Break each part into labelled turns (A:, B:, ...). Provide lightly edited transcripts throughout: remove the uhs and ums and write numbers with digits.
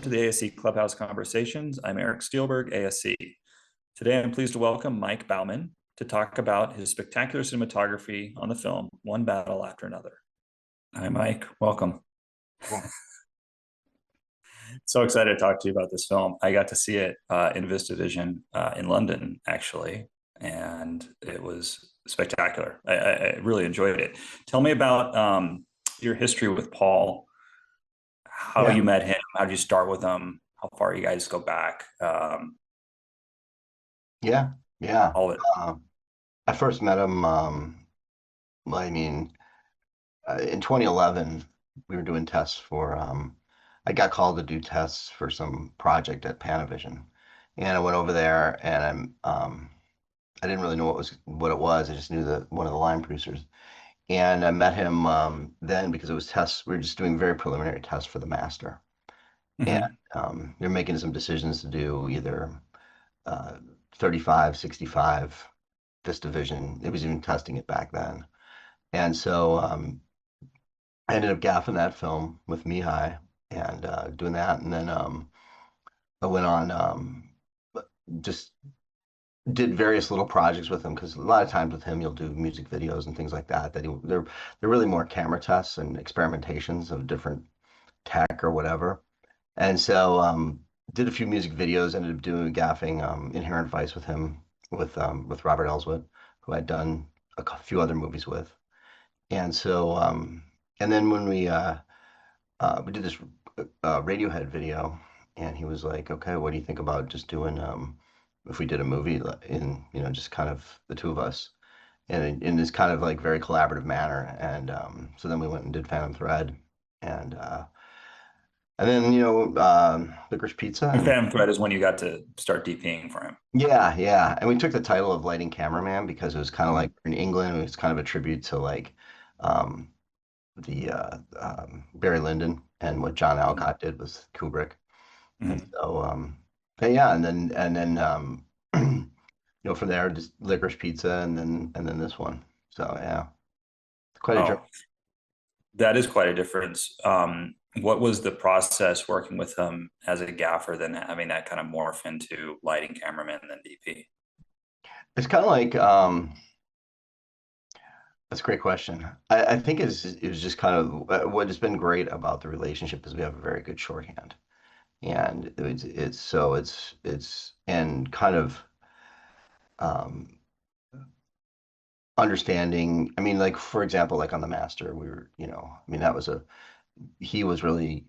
A: to the ASC Clubhouse Conversations. I'm Eric Steelberg, ASC. Today, I'm pleased to welcome Mike Bauman to talk about his spectacular cinematography on the film, One Battle After Another. Hi, Mike. Welcome.
B: Cool.
A: So excited to talk to you about this film. I got to see it in VistaVision in London, actually, and it was spectacular. I really enjoyed it. Tell me about your history with Paul, how
B: Yeah,
A: you met him, how did you start with him, how far you guys go back,
B: yeah, yeah.
A: all of it.
B: Um, I first met him, well, I mean, in 2011, we were doing tests for, I got called to do tests for some project at Panavision. And I went over there and I didn't really know what it was. I just knew that one of the line producers. And I met him then because it was tests. We were just doing very preliminary tests for the master. And
A: Mhm.
B: they're making some decisions to do either uh, 35, 65 VistaVision. It was even testing it back then. And so I ended up gaffing that film with Mihai and doing that. And then I went on just did various little projects with him because a lot of times with him you'll do music videos and things like that they're really more camera tests and experimentations of different tech or whatever. And so did a few music videos, ended up doing gaffing Inherent Vice with him, with Robert Elswit, who I'd done few other movies with. And so and then when we did this Radiohead video, and he was like, "Okay, what do you think about just doing if we did a movie in just kind of the two of us, and in this kind of like very collaborative manner?" And so then we went and did Phantom Thread, and then Licorice Pizza,
A: And
B: and
A: Phantom Thread is when you got to start DPing for him.
B: yeah, yeah. And we took the title of Lighting Cameraman because it was kind of
A: Mhm.
B: like in England, it was kind of a tribute to like um, the Barry Lyndon and what John Alcott did with Kubrick. And
A: Mhm.
B: so, and yeah, and then from there, just Licorice Pizza, and then this one. So yeah, it's quite a journey.
A: Oh, that is quite a difference. What was the process working with him as a gaffer, then having that kind of morph into lighting cameraman and then DP?
B: It's kind of like that's a great question. I think it was just kind of what has been great about the relationship is we have a very good shorthand. And it's and kind of um understanding. I mean, like for example, like on the master, we were, I mean, that was a he was really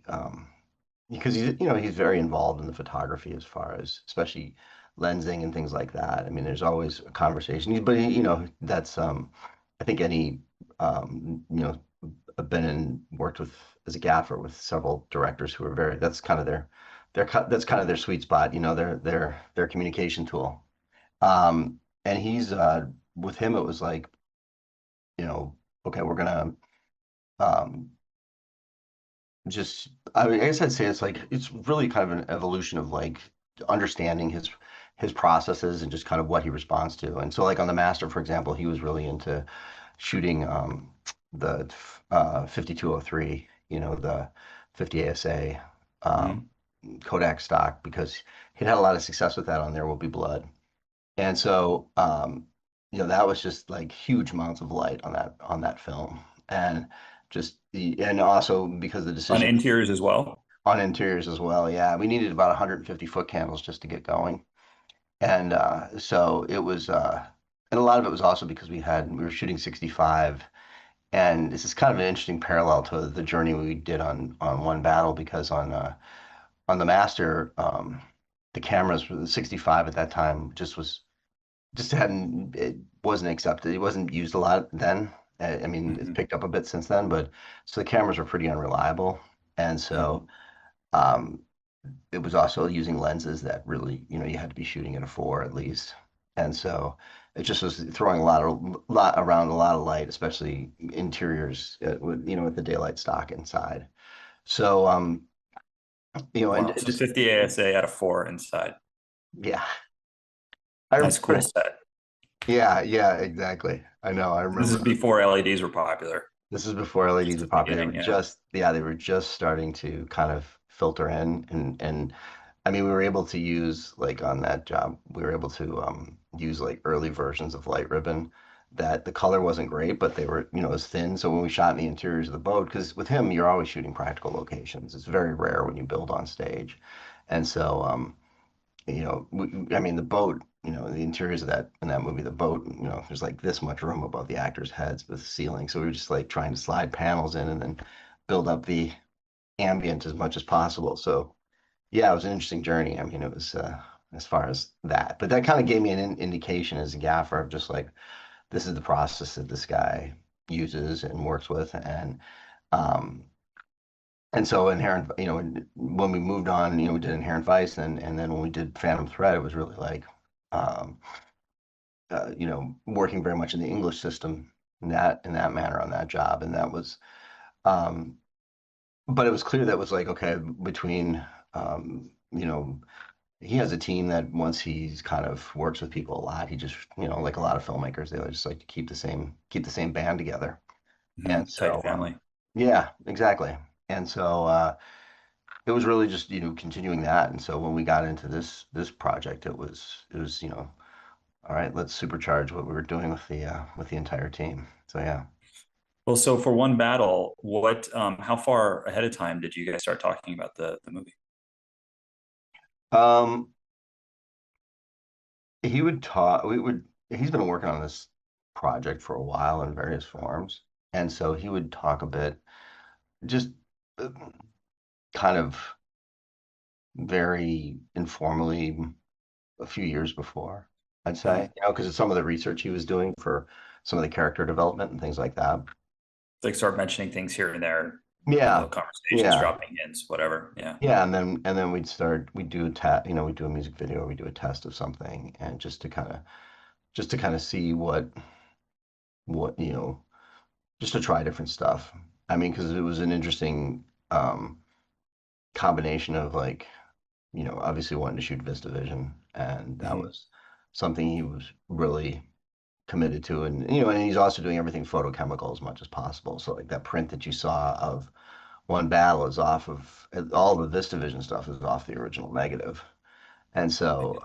B: because he's very involved in the photography as far as especially lensing and things like that. I mean, there's always a conversation, but that's I think any I've been and worked with as a gaffer with several directors who are very, that's kind of that's kind of their sweet spot, their communication tool. And he's with him it was like, okay, we're gonna um just I guess I'd say it's like it's really kind of an evolution of like understanding his processes and just kind of what he responds to. And so like on the master, for example, he was really into shooting the 5203, the 50 ASA um,
A: Mhm.
B: Kodak stock because he'd had a lot of success with that on There Will Be Blood. And so that was just like huge amounts of light on that film. And and also because the
A: On
B: decision
A: interiors as well.
B: on interiors as well. Yeah, we needed about 150 foot candles just to get going. And so it was and a lot of it was also because we were shooting 65. And this is kind of an interesting parallel to the journey we did on One Battle because on the Master, the cameras for the 65 at that time just hadn't it wasn't accepted. It wasn't used a lot then. I mean, it's
A: Mhm.
B: picked up a bit since then, but so the cameras were pretty unreliable, and so
A: Mhm.
B: um, it was also using lenses that really, you had to be shooting at a 4 at least. And so it just was throwing a lot around a lot of light, especially interiors with the daylight stock inside. So and
A: Wow.
B: it
A: So
B: just
A: 50 ASA out of 4 inside.
B: yeah, I
A: That's a cool
B: remember.
A: set.
B: Yeah, yeah, exactly. I know. I
A: This is
B: remember.
A: before LEDs were popular.
B: This is before
A: Just
B: LEDs
A: at
B: were
A: the
B: popular.
A: beginning, yeah.
B: They were just starting to kind of filter in, and I mean, we were able to use like on that job, we were able to use like early versions of light ribbon that the color wasn't great, but they were, you know, as thin. So when we shot in the interiors of the boat, because with him, you're always shooting practical locations. It's very rare when you build on stage. And so, I mean, the boat, you know, the interiors of that in that movie, the boat, you know, there's like this much room above the actors' heads with the ceiling. So we were just like trying to slide panels in and then build up the ambient as much as possible. So yeah, it was an interesting journey. I mean, it was as far as that, but that kind of gave me an indication as a gaffer of just like this is the process that this guy uses and works with, um, and so Inherent, you know, when we moved on, you know, we did Inherent Vice, and then when we did Phantom Thread, it was really like, um, you know, working very much in the English system in that manner on that job, and that was, um, but it was clear that was like okay between, you know, he has a team that once he's kind of works with people a lot, he just, you know, like a lot of filmmakers, they just like to keep the same band together. And
A: Tight
B: so,
A: family.
B: yeah, exactly. And so, it was really just, you know, continuing that. And so when we got into this project, it was, you know, all right, let's supercharge what we were doing with the entire team. So yeah.
A: Well, so for one battle, how far ahead of time did you guys start talking about the movie?
B: Um, he would talk, he's been working on this project for a while in various forms. And so he would talk a bit, just uh, kind of very informally a few years before, I'd
A: Uh-huh.
B: say, you know, because of some of the research he was doing for some of the character development and things like that.
A: Like start mentioning things here and there,
B: Yeah,
A: conversations,
B: yeah,
A: dropping hints, whatever. Yeah.
B: yeah, and then we'd do a you know, we'd do a music video, or we do a test of something, and just to kind of see what you know, just to try different stuff. I mean, because it was an interesting combination of like, you know, obviously wanting to shoot VistaVision, and that
A: Hmm.
B: was something he was really committed to, and you know, and he's also doing everything photochemical as much as possible. So like that print that you saw of one battle is off of all the VistaVision stuff is off the original negative, and so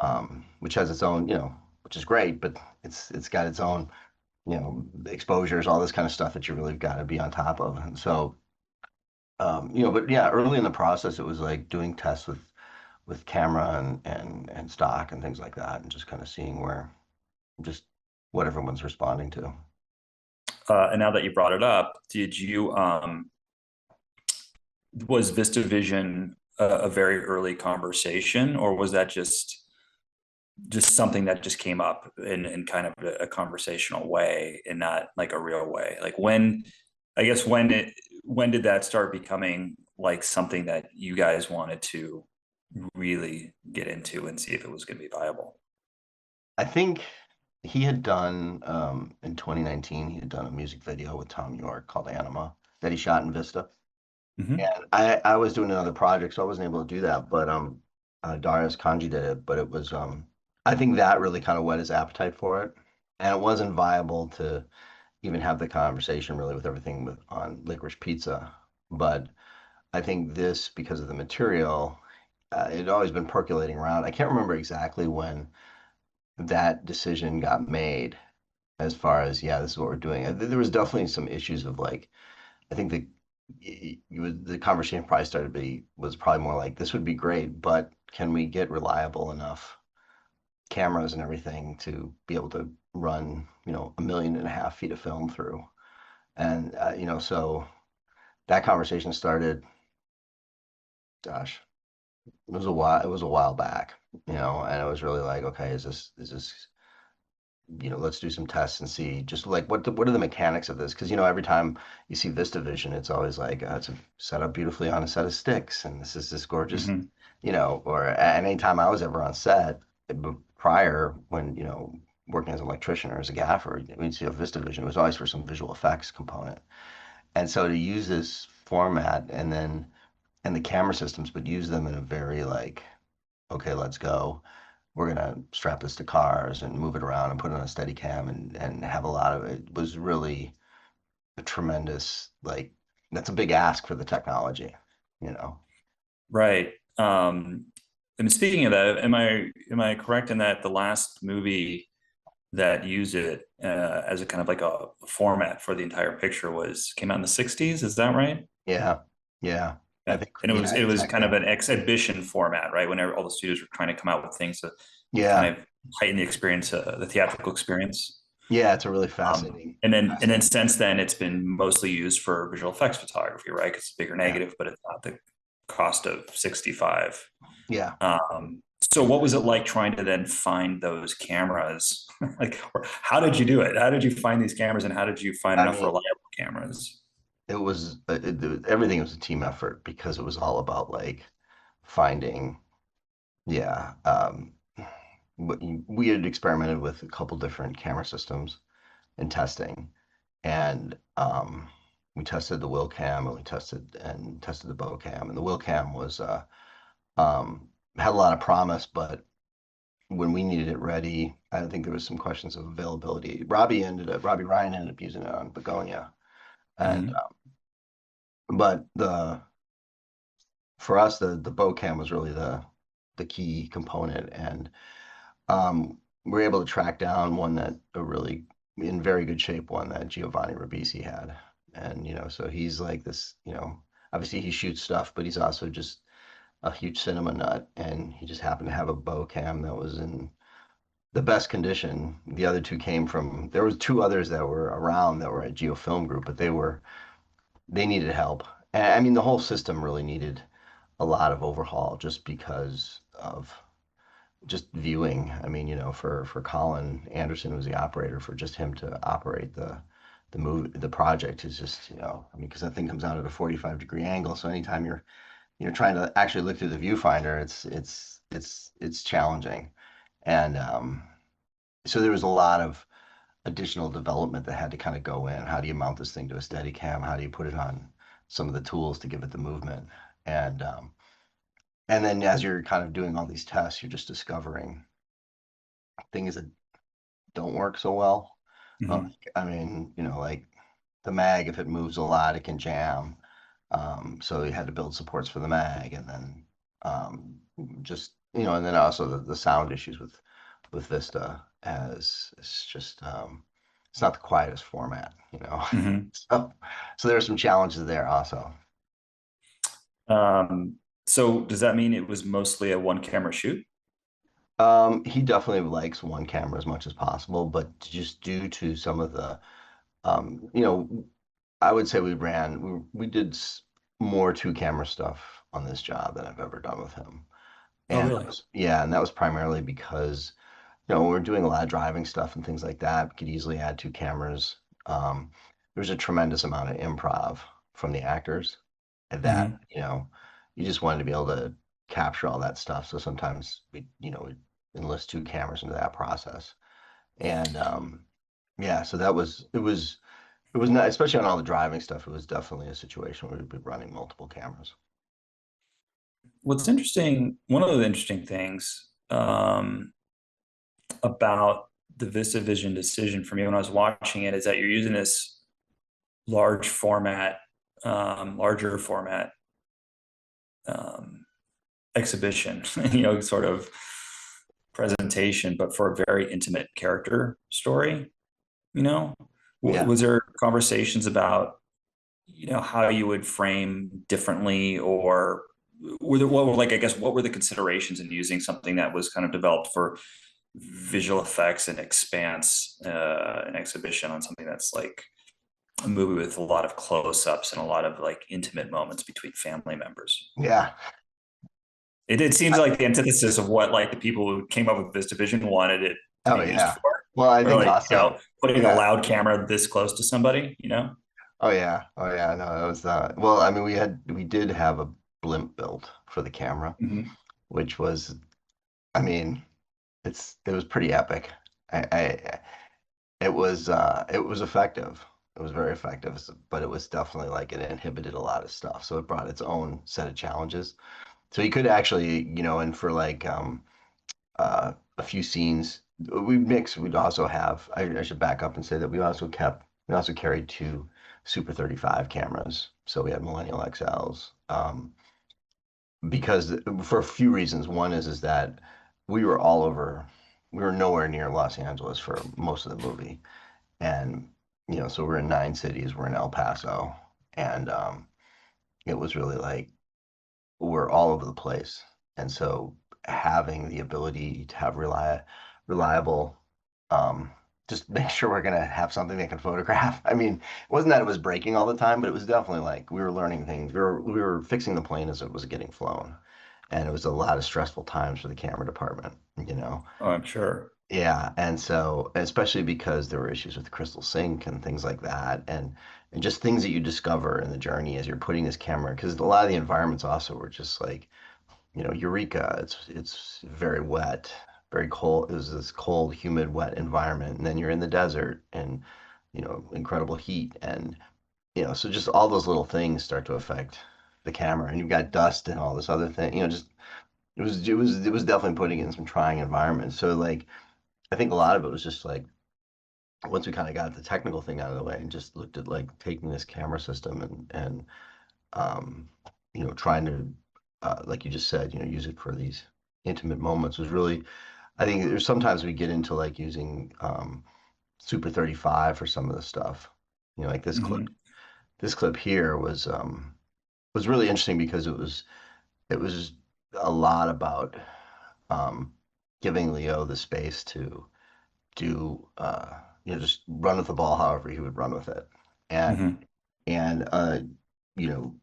B: which has its own, you know, which is great, but it's got its own, you know, exposures, all this kind of stuff that you really got to be on top of, and so you know, but yeah, early in the process, it was like doing tests with camera and stock and things like that, and just kind of seeing where just what everyone's responding to.
A: And now that you brought it up, did you was VistaVision a very early conversation, or was that just something that just came up in kind of a conversational way and not like a real way? Like I guess when did that start becoming like something that you guys wanted to really get into and see if it was going to be viable?
B: I think he had done in 2019, he had done a music video with Tom York called Anima that he shot in Vista.
A: Hmm.
B: And I was doing another project, so I wasn't able to do that. But Darius Kanji did it. But it was I think that really kind of whet his appetite for it. And it wasn't viable to even have the conversation really with everything on Licorice Pizza. But I think this, because of the material, it had always been percolating around. I can't remember exactly when that decision got made as far as, yeah, this is what we're doing. There was definitely some issues of like, I think the conversation probably started to be was probably more like this would be great, but can we get reliable enough cameras and everything to be able to run, you know, 1.5 million feet of film through? And you know, so that conversation started, gosh, it was a while back, you know, and it was really like, okay, is this you know, let's do some tests and see just like what are the mechanics of this? Because you know, every time you see VistaVision, it's always like it's set up beautifully on a set of sticks, and this is this gorgeous,
A: Hmm.
B: you know. Or anytime I was ever on set prior, when you know, working as an electrician or as a gaffer, when you see a VistaVision, it was always for some visual effects component. And so to use this format and the camera systems, but use them in a very like, okay, let's go, we're gonna strap this to cars and move it around and put it on a steady cam and have a lot of it was really a tremendous like that's a big ask for the technology, you know.
A: Right. And speaking of that, am I correct in that the last movie that used it as a kind of like a format for the entire picture was came out in the 60s? Is that right?
B: Yeah, yeah. I
A: Yeah.
B: think,
A: And it was
B: yeah,
A: it was kind
B: exactly.
A: of an exhibition format, right? Whenever all the studios were trying to come out with things to kind
B: Yeah,
A: of heighten the experience, the theatrical experience.
B: yeah. It's a really
A: Um,
B: fascinating,
A: and then
B: fascinating.
A: since then, it's been mostly used for visual effects photography, right? 'Cause it's a bigger
B: Yeah,
A: negative, but it's not the cost of 65.
B: yeah.
A: So what was it like trying to then find those cameras? Like, how did you do it? How did you find these cameras, and how did you find
B: I
A: enough
B: mean,
A: reliable cameras?
B: everything was a team effort because it was all about like finding, yeah. We had experimented with a couple different camera systems in testing, and we tested the will cam and we tested the bow cam, and the will cam was um, had a lot of promise, but when we needed it ready, I think there was some questions of availability. Robbie Ryan ended up using it on Begonia, and
A: Hmm.
B: but the for us the bow cam was really the key component, and we were able to track down one that a really in very good shape, one that Giovanni Ribisi had. And, so he's like this, obviously he shoots stuff, but he's also just a huge cinema nut. And he just happened to have a bow cam that was in the best condition. The other two came from, there was two others that were around that were at Geofilm Group, but they needed help. And I mean, the whole system really needed a lot of overhaul just because of just viewing. I mean, for Colin Anderson, who was the operator, for just him to operate the project is just, I mean, because that thing comes out at a 45-degree angle. So anytime you're trying to actually look through the viewfinder, it's challenging. And so there was a lot of additional development that had to kind of go in. How do you mount this thing to a steady cam? How do you put it on some of the tools to give it the movement? And and then as you're kind of doing all these tests, you're just discovering things that don't work so well.
A: Hmm.
B: I mean, like the mag, if it moves a lot, it can jam. So you had to build supports for the mag, and then just and then also the sound issues with Vista, as it's just it's not the quietest format.
A: Hmm.
B: So there are some challenges there also.
A: So does that mean it was mostly a one camera shoot?
B: He definitely likes one camera as much as possible, but just due to some of the Um, you know, I would say we did more two camera stuff on this job than I've ever done with him.
A: Oh,
B: And
A: really?
B: yeah, and that was primarily because, when we're doing a lot of driving stuff and things like that, we could easily add two cameras. There's a tremendous amount of improv from the actors and that,
A: Hmm.
B: you just wanted to be able to capture all that stuff. So sometimes we enlist two cameras into that process. And yeah, so it was not, especially on all the driving stuff. It was definitely a situation where we'd be running multiple cameras.
A: What's interesting, one of the interesting things about the VistaVision decision for me when I was watching it is that you're using this larger format um, exhibition, sort of presentation, but for a very intimate character story. You know,
B: Yeah,
A: was there conversations about how you would frame differently, or what were like I guess what were the considerations in using something that was kind of developed for visual effects and expanse an exhibition on something that's like a movie with a lot of close-ups and a lot of like intimate moments between family members.
B: yeah.
A: It seems like the antithesis of what like the people who came up with this division wanted it to
B: Oh
A: be used
B: yeah.
A: for,
B: Well, I
A: or
B: think
A: like
B: also,
A: putting a
B: yeah.
A: loud camera this close to somebody.
B: Oh yeah. Oh yeah. No, that was well, I mean, we did have a blimp built for the camera,
A: Hmm.
B: which was, I mean, it was pretty epic. I it was effective. It was very effective, but it was definitely like it inhibited a lot of stuff. So it brought its own set of challenges. So you could actually, and for like a few scenes. We'd also have. I should back up and say that we also carried two Super 35 cameras. So we had Millennial XLs. because for a few reasons. One is that we were all over, we were nowhere near Los Angeles for most of the movie, and so we're in 9 cities. We're in El Paso, and it was really like we're all over the place. And so having the ability to have reliable, um, just make sure we're gonna have something that can photograph. I mean, it wasn't that it was breaking all the time, but it was definitely like we were learning things. We were fixing the plane as it was getting flown, and it was a lot of stressful times for the camera department, you know.
A: Oh, I'm sure.
B: Yeah, and so especially because there were issues with crystal sync and things like that, and just things that you discover in the journey as you're putting this camera, because a lot of the environments also were just like, Eureka. It's very wet, very cold. It was this cold, humid, wet environment, and then you're in the desert and incredible heat, and so just all those little things start to affect the camera, and you've got dust and all this other thing. Just it was definitely putting in some trying environments. So like I think a lot of it was just like once we kind of got the technical thing out of the way and just looked at like taking this camera system and um, trying to like you just said, use it for these intimate moments was really. I think there's sometimes we get into like using Super 35 for some of the stuff. Like this clip.
A: Hmm.
B: This clip here was really interesting because it was a lot about um, giving Leo the space to do just run with the ball however he would run with it, and
A: Hmm.
B: and you know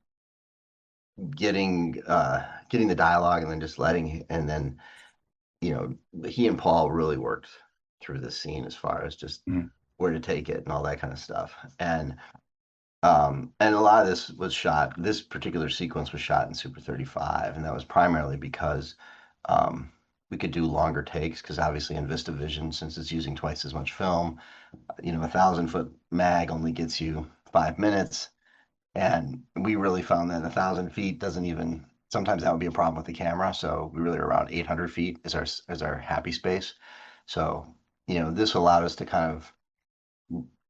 B: getting the dialogue and then just letting and then he and Paul really worked through this scene as far as just
A: Hmm.
B: where to take it and all that kind of stuff. And a lot of this particular sequence was shot in Super 35, and that was primarily because um, we could do longer takes because obviously in VistaVision, since it's using twice as much film, 1,000-foot mag only gets you 5 minutes, and we really found that 1,000 feet doesn't even. Sometimes that would be a problem with the camera, so we really are around 800 feet as our happy space. So this allowed us to kind of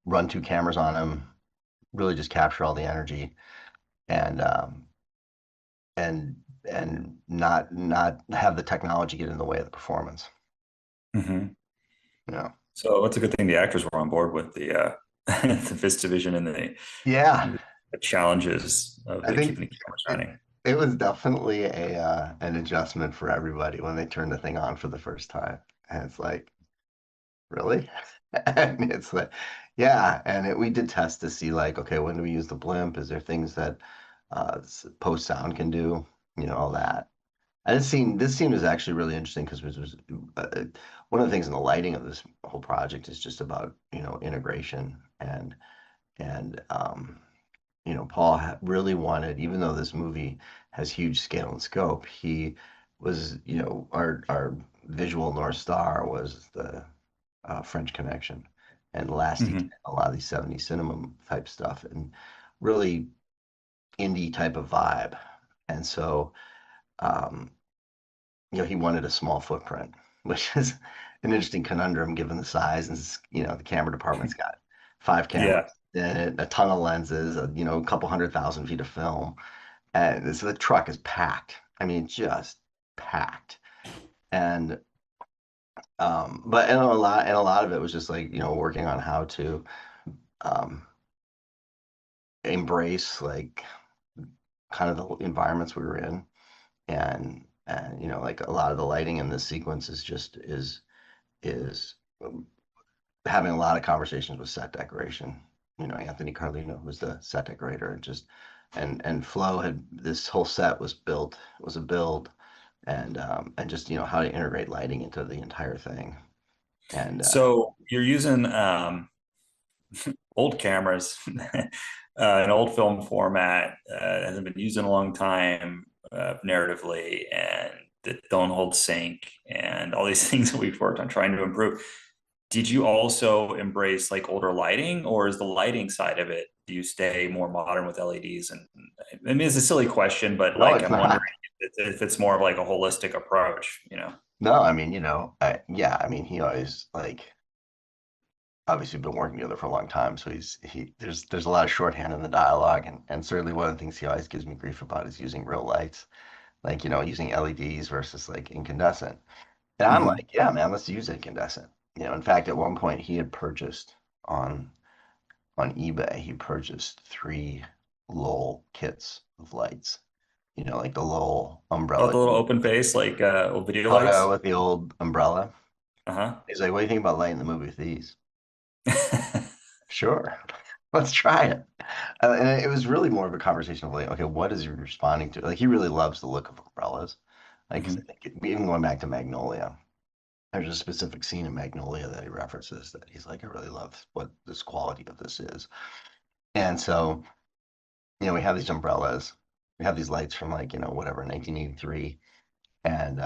B: run two cameras on him, really just capture all the energy and and not have the technology get in the way of the performance.
A: Hmm.
B: You know.
A: So it's a good thing the actors were on board with the the Vista Vision and
B: Yeah,
A: the challenges of
B: I think
A: keeping the cameras
B: it
A: running.
B: it was definitely a an adjustment for everybody when they turned the thing on for the first time, and it's like, really? And it's like, yeah, and we did test to see like, okay, when do we use the blimp? Is there things that post sound can do? All that. And this scene was actually really interesting because uh, one of the things in the lighting of this whole project is just about integration and Paul really wanted, even though this movie has huge scale and scope, he was our visual North Star was the French Connection and last detail,
A: Hmm.
B: a lot of these 70s cinema type stuff and really indie type of vibe. And so um, he wanted a small footprint, which is an interesting conundrum given the size. And the camera department's got 5 cameras
A: Yeah.
B: and a ton of lenses, a couple 100,000 feet of film, and so the truck is packed. I mean, just packed. And but and a lot of it was just like working on how to um, embrace like kind of the environments we were in, and like a lot of the lighting in this sequence is having a lot of conversations with set decoration. Anthony Carlino, who's the set decorator, and Flo had this whole set was a build, and just how to integrate lighting into the entire thing. And
A: So you're using old cameras, an old film format, hasn't been used in a long time, narratively, and that don't hold sync, and all these things that we've worked on trying to improve. Did you also embrace like older lighting, or is the lighting side of it? Do you stay more modern with LEDs? And I mean, it's a silly question, but
B: no,
A: like
B: it's
A: I'm wondering
B: not.
A: if it's more of like a holistic approach,
B: No, I mean, yeah, I mean, he always like obviously been working together for a long time, so there's a lot of shorthand in the dialogue, and certainly one of the things he always gives me grief about is using real lights. like, using LEDs versus like incandescent. And I'm
A: Hmm.
B: like, yeah, man, let's use incandescent. In fact, at one point he had purchased on on eBay, he purchased three Lowell kits of lights. Like the Lowell
A: Oh,
B: umbrella
A: the little open face, like old video
B: photo
A: lights.
B: with the old umbrella.
A: Uh-huh.
B: He's like, what do you think about lighting the movie with these? Sure, let's try it. And it was really more of a conversation of like, okay, what is he responding to? Like, he really loves the look of umbrellas. Like, 'cause I
A: Hmm.
B: think even going back to Magnolia, there's a specific scene in Magnolia that he references that he's like, I really love what this quality of this is. And so, we have these umbrellas, we have these lights from like, whatever, 1983. And,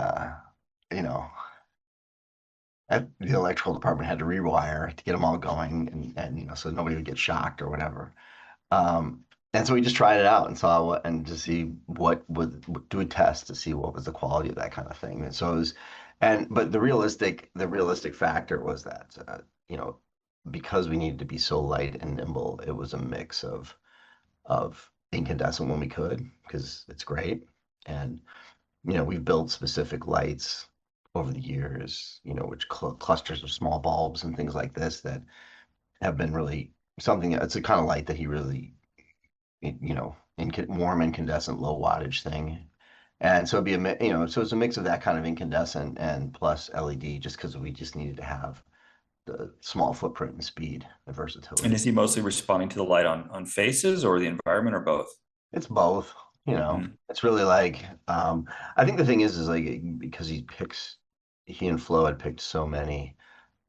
B: you know, the electrical department had to rewire to get them all going and so nobody would get shocked or whatever. Um, and so we just tried it out and saw what, and to see what would do a test to see what was the quality of that kind of thing. And so it was, but the realistic factor was that, because we needed to be so light and nimble, it was a mix of incandescent when we could, because it's great. And, we've built specific lights over the years, which clusters of small bulbs and things like this that have been really something. It's a kind of light that he really warm incandescent low wattage thing. And so it'd be so it's a mix of that kind of incandescent and plus LED just because we just needed to have the small footprint and speed and
A: And
B: versatility.
A: is he mostly responding to the light on faces or the environment or both?
B: It's both,
A: Mm.
B: it's really like, I think the thing is like, because he and Flo had picked so many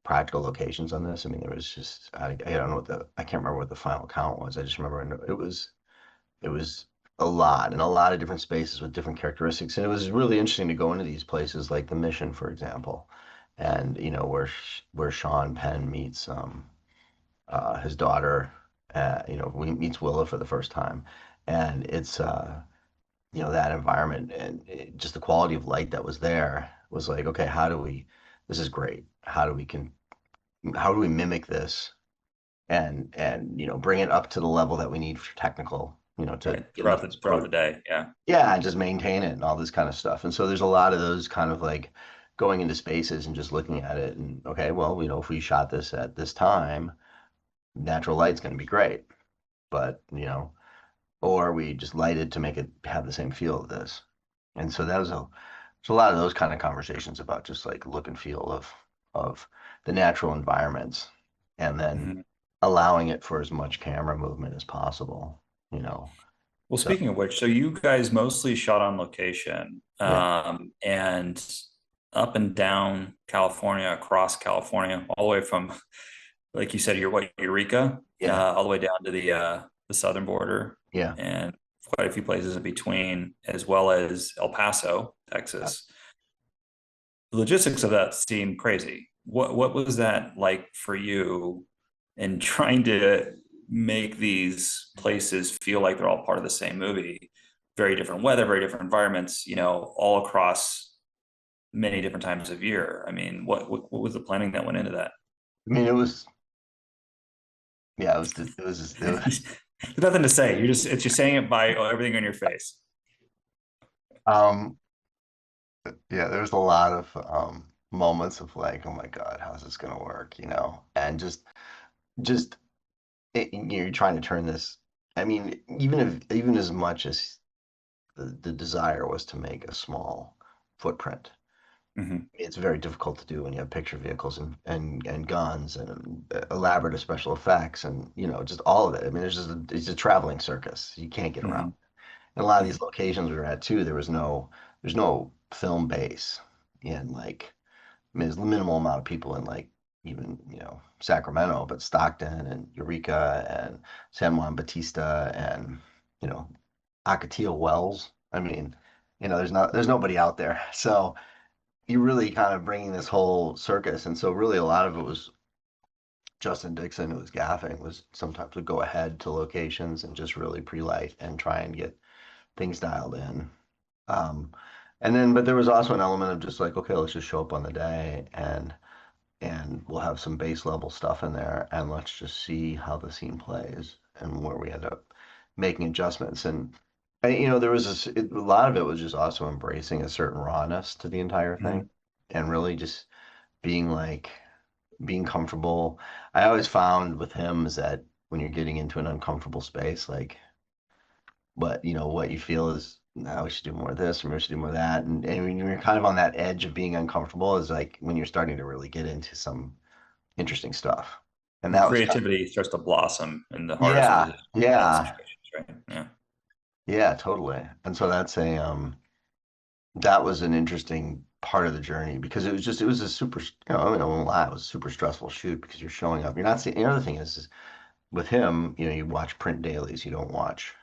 B: practical locations on this. I mean, there was just, I don't know I can't remember what the final count was. I just remember it was a lot in a lot of different spaces with different characteristics. And it was really interesting to go into these places like the Mission, for example, and where Sean Penn meets his daughter, we meets Willa for the first time. And it's that environment and just the quality of light that was there was like, okay, this is great. How do we mimic this and bring it up to the level that we need for technical, to
A: Right.
B: get enough
A: Throughout the
B: exposure.
A: day. Yeah.
B: Yeah, and just maintain it and all this kind of stuff. And so there's a lot of those kind of like going into spaces and just looking at it and okay, well, if we shot this at this time, natural light's going to be great. But, or we just lighted to make it have the same feel of this. And so there's a lot of those kind of conversations about just like look and feel of the natural environments and then
A: Mhm.
B: allowing it for as much camera movement as possible, you know.
A: Well,
B: So
A: speaking of which, so you guys mostly shot on location,
B: yeah,
A: and up and down California, across California, all the way from, like you said, Eureka,
B: yeah,
A: all the way down to the southern border,
B: yeah.
A: and quite a few places in between, as well as El Paso, Texas. The logistics of that seem crazy. What was that like for you in trying to make these places feel like they're all part of the same movie? Very different weather, very different environments, all across many different times of year. I mean, what was the planning that went into that?
B: I mean, yeah, it was.
A: There's nothing to say. It's just saying it by everything on your face.
B: um, yeah, there's a lot of moments of like, oh my God, how's this gonna work, and just you're trying to turn this. I mean, even as much as the desire was to make a small footprint,
A: Hmm.
B: it's very difficult to do when you have picture vehicles and guns and elaborate special effects and just all of it. I mean, it's a traveling circus. You can't get around.
A: Hmm.
B: And a lot of these
A: Hmm.
B: locations we were at too, there's no film base in like, I mean, there's a minimal amount of people in like even Sacramento, but Stockton and Eureka and San Juan Bautista and you know Ocotillo Wells. I mean, there's nobody out there. So you really kind of bringing this whole circus, and so really a lot of it was Justin Dixon who was gaffing was sometimes would go ahead to locations and just really pre-light and try and get things dialed in. Um, but there was also an element of just like, okay, let's just show up on the day and we'll have some base level stuff in there and let's just see how the scene plays and where we end up making adjustments. And there was a lot of it was just also embracing a certain rawness to the entire thing,
A: Mhm.
B: and really just being like being comfortable. I always found with him is that when you're getting into an uncomfortable space, like what you feel is now we should do more of this or we should do more of that, and when you're kind of on that edge of being uncomfortable is like when you're starting to really get into some interesting stuff, and
A: And
B: that was kind of,
A: creativity starts to blossom in the hardest
B: yeah,
A: positions,
B: yeah,
A: situations, right? Yeah.
B: yeah, totally. And so that was an interesting part of the journey because it was a super, I mean, I won't lie, it was a super stressful shoot because you're showing up. You're not seeing, the other thing is with him, you watch print dailies, you don't watch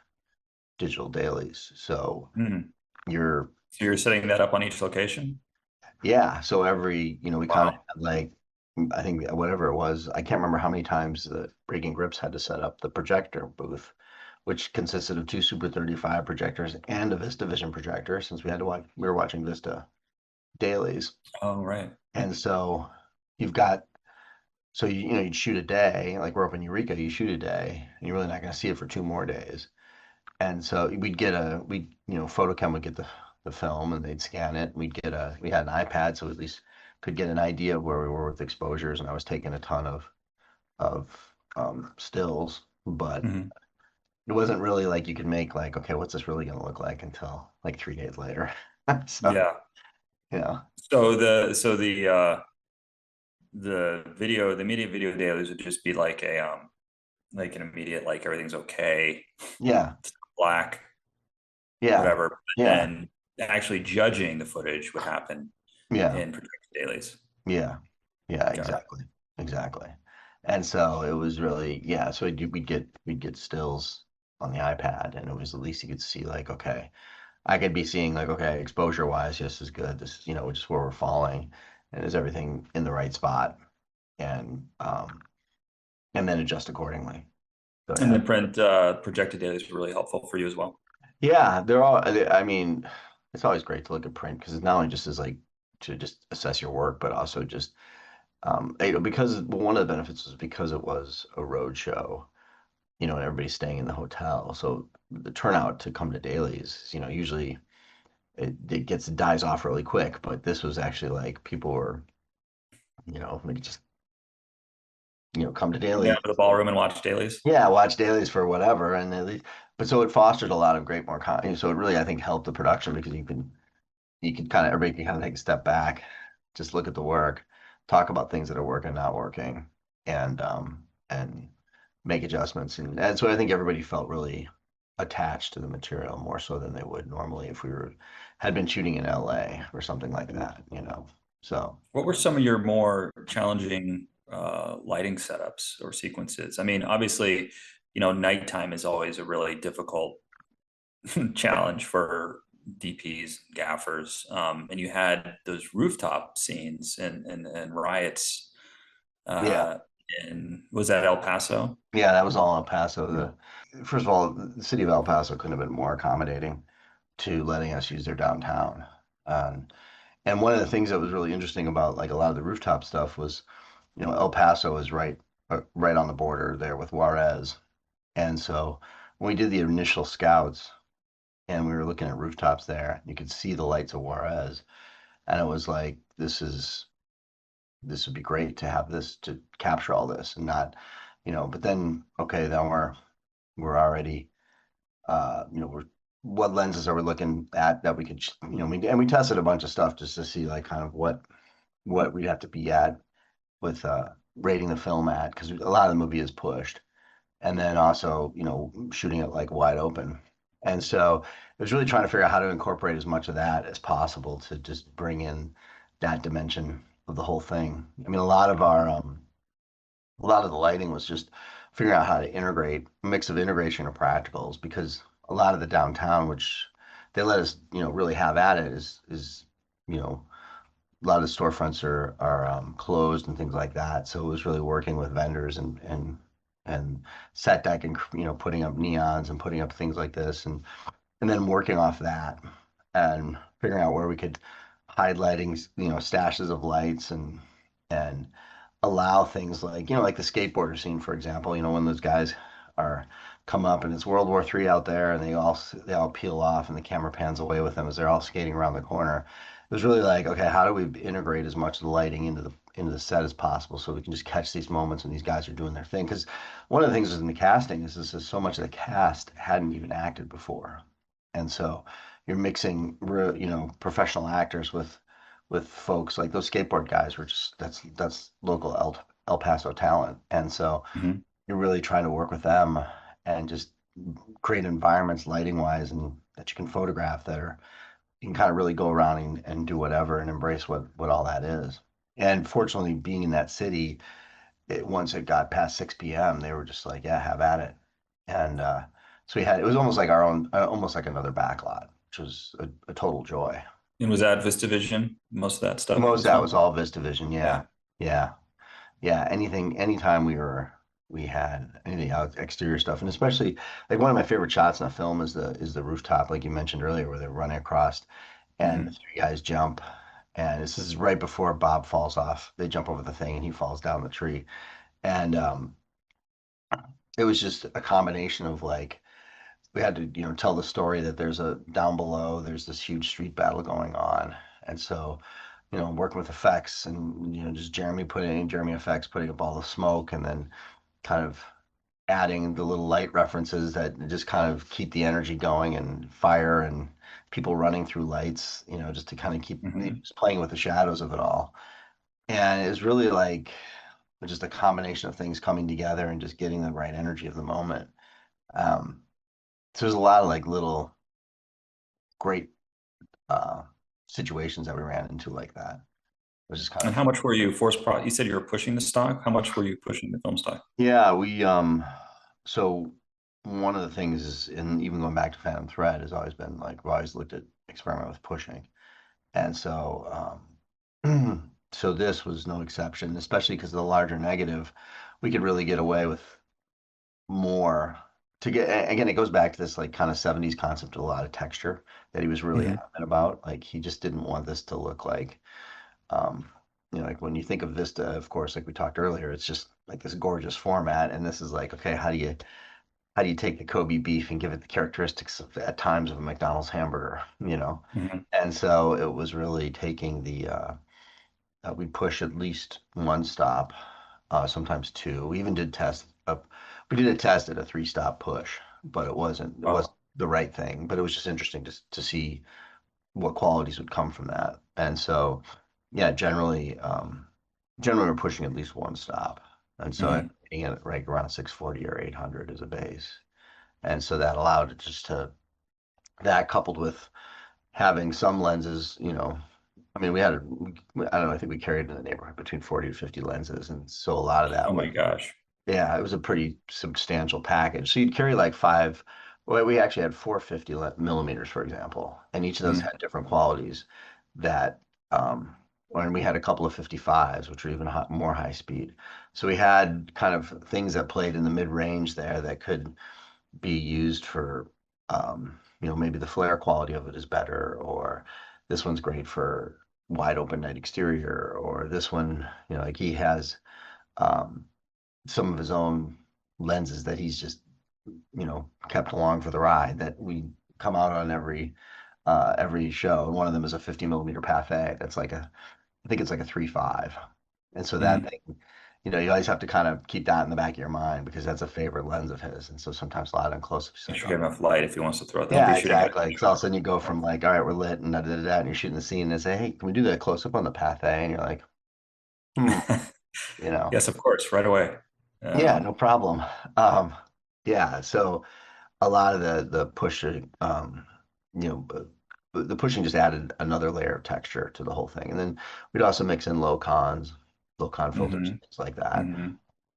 B: digital dailies. So
A: Mhm.
B: you're,
A: So you're setting that up on each location?
B: yeah. So we kind of
A: Wow.
B: had like, I think whatever it was, I can't remember how many times the Breaking Grips had to set up the projector booth, which consisted of two Super 35 projectors and a VistaVision projector since we were watching Vista dailies.
A: Oh, right.
B: And so you've got so you'd shoot a day, like we're up in Eureka, you shoot a day, and you're really not going to see it for 2 more days. And so Photochem would get the film and they'd scan it. We had an iPad, so at least could get an idea of where we were with exposures. And I was taking a ton of stills, but
A: Mhm.
B: it wasn't really like you could make like, okay, what's this really going to look like until like 3 days later. So,
A: Yeah.
B: you know,
A: So the immediate video dailies would just be like an immediate, like everything's okay,
B: yeah,
A: it's black,
B: yeah,
A: whatever. But
B: yeah,
A: then actually judging the footage would happen
B: yeah.
A: in projected dailies.
B: Yeah, yeah,
A: Got it.
B: exactly, exactly. And so it was really, yeah. So we'd get stills on the iPad, and it was at least you could see like, okay, I could be seeing like, okay, exposure wise, this is good. This is, just where we're falling, and is everything in the right spot, and um, and then adjust accordingly. So
A: And
B: yeah,
A: then print projected dailies were really helpful for you as well.
B: yeah, they're all. I mean, it's always great to look at print because it's not only just as like to just assess your work, but also just because one of the benefits was because it was a road show, and everybody's staying in the hotel. So the turnout to come to dailies, usually it dies off really quick. But this was actually like people were, they just, come to
A: Come down
B: dailies.
A: to the ballroom and watch dailies.
B: Yeah, watch dailies for whatever. And at least, but so it fostered a lot of great more content. So it really, I think, helped the production because you could kind of everybody can kind of take a step back, just look at the work, talk about things that are working, not working, and make adjustments. And so I think everybody felt really attached to the material more so than they would normally if we had been shooting in LA or something like that. So
A: What were some of your more challenging lighting setups or sequences? I mean, obviously, nighttime is always a really difficult challenge for DPs, gaffers, and you had those rooftop scenes and riots.
B: yeah,
A: Uh, in was that El Paso?
B: yeah, that was all El Paso. First of all, the city of El Paso couldn't have been more accommodating to letting us use their downtown. Um, and one of the things that was really interesting about like a lot of the rooftop stuff was, El Paso is right on the border there with Juarez. And so when we did the initial scouts and we were looking at rooftops there, you could see the lights of Juarez. And it was like, this would be great to have this to capture all this and not, but then, okay, then we're already, what lenses are we looking at that we could, we tested a bunch of stuff just to see like kind of what we'd have to be at with rating the film at because a lot of the movie is pushed, and then also shooting it like wide open, and so it was really trying to figure out how to incorporate as much of that as possible to just bring in that dimension of the whole thing. I mean, a lot of the lighting was just figuring out how to integrate a mix of integration and practicals because a lot of the downtown, which they let us really have at it, is you know a lot of the storefronts are closed and things like that. So it was really working with vendors and set deck and putting up neons and putting up things like this and then working off that and figuring out where we could hide lightings, stashes of lights and allow things like like the skateboarder scene, for example. One of those guys are come up, and it's World War III out there, and they all peel off, and the camera pans away with them as they're all skating around the corner. It was really like, okay, how do we integrate as much of the lighting into the set as possible so we can just catch these moments when these guys are doing their thing? Because one of the things in the casting is so much of the cast hadn't even acted before, and so you're mixing, professional actors with folks like those skateboard guys were just that's local El Paso talent, and so
A: Hmm.
B: you're really trying to work with them and just create environments lighting wise and that you can photograph that are you can kind of really go around and do whatever and embrace what all that is. And fortunately, being in that city, once it got past 6 p.m., they were just like, yeah, have at it. And so it was almost like our own, almost like another backlot, which was a total joy.
A: And was that VistaVision? Most of that stuff
B: Most of
A: was
B: that
A: filmed.
B: was all VistaVision.
A: Yeah.
B: Yeah. Yeah. Yeah, anytime we had anything out exterior stuff, and especially like one of my favorite shots in a film is the rooftop, like you mentioned earlier, where they're running across and the
A: Hmm.
B: three guys jump, and this is right before Bob falls off. They jump over the thing, and he falls down the tree, and it was just a combination of like we had to tell the story that there's a down below, there's this huge street battle going on, and so working with effects and just Jeremy effects putting up all the smoke and then kind of adding the little light references that just kind of keep the energy going and fire and people running through lights, just to kind of keep
A: Hmm.
B: just playing with the shadows of it all. And it was really like just a combination of things coming together and just getting the right energy of the moment. Um, so there's a lot of like little great uh, situations that we ran into like that. It was just kind
A: And
B: of
A: how
B: fun.
A: much were you You said you were pushing the stock. How much were you pushing the film stock?
B: Yeah, so one of the things is, and even going back to Phantom Thread, has always been like, we've always looked at experiment with pushing. And so this was no exception, especially because of the larger negative, we could really get away with more to get, again, it goes back to this like kind of 70s concept of a lot of texture that he was really
A: Hmm.
B: adamant about. Like he just didn't want this to look like, um, like when you think of Vista, of course, like we talked earlier, it's just like this gorgeous format. And this is like, okay, how do you take the Kobe beef and give it the characteristics at times of a McDonald's hamburger, you know?
A: Hmm.
B: And so it was really taking we push at least one stop, sometimes two. We even did we did a test at a three-stop push, but it wasn't
A: Wow.
B: the right thing. But it was just interesting to see what qualities would come from that. And so, yeah, generally we're pushing at least one stop. And so
A: Hmm.
B: hitting it right around 640 or 800 as a base. And so that allowed it just to, that coupled with having some lenses, I mean, I don't know, I think we carried in the neighborhood between 40 to 50 lenses. And so a lot of
A: Oh
B: that
A: my
B: was,
A: gosh.
B: yeah, it was a pretty substantial package. So you'd carry like five, well, we actually had 450 millimeters, for example, and each of those
A: Hmm.
B: had different qualities that, when we had a couple of 55s, which were even more high speed. So we had kind of things that played in the mid range there that could be used for, maybe the flare quality of it is better, or this one's great for wide open night exterior, or this one, like he has um, some of his own lenses that he's just, kept along for the ride that we come out on every show. And one of them is a 50 millimeter Pathé. I think it's like a 3.5. And so that
A: Hmm.
B: thing, you always have to kind of keep that in the back of your mind because that's a favorite lens of his. And so sometimes a lot of close ups,
A: Make
B: like,
A: sure
B: oh,
A: you have enough light if he wants to throw it. Don't be
B: yeah,
A: shooting at
B: exactly.
A: a
B: Because all of a
A: shop.
B: sudden you go from like, all right, we're lit and da da da, da, and you're shooting the scene and say, hey, can we do that close up on the Pathé? And you're like, hmm, you know,
A: Yes, of course, right away.
B: yeah,
A: Um,
B: no problem. Um, yeah, so a lot of the pushing, but the pushing just added another layer of texture to the whole thing. And then we'd also mix in low con filters,
A: hmm.
B: things like that.
A: Hmm.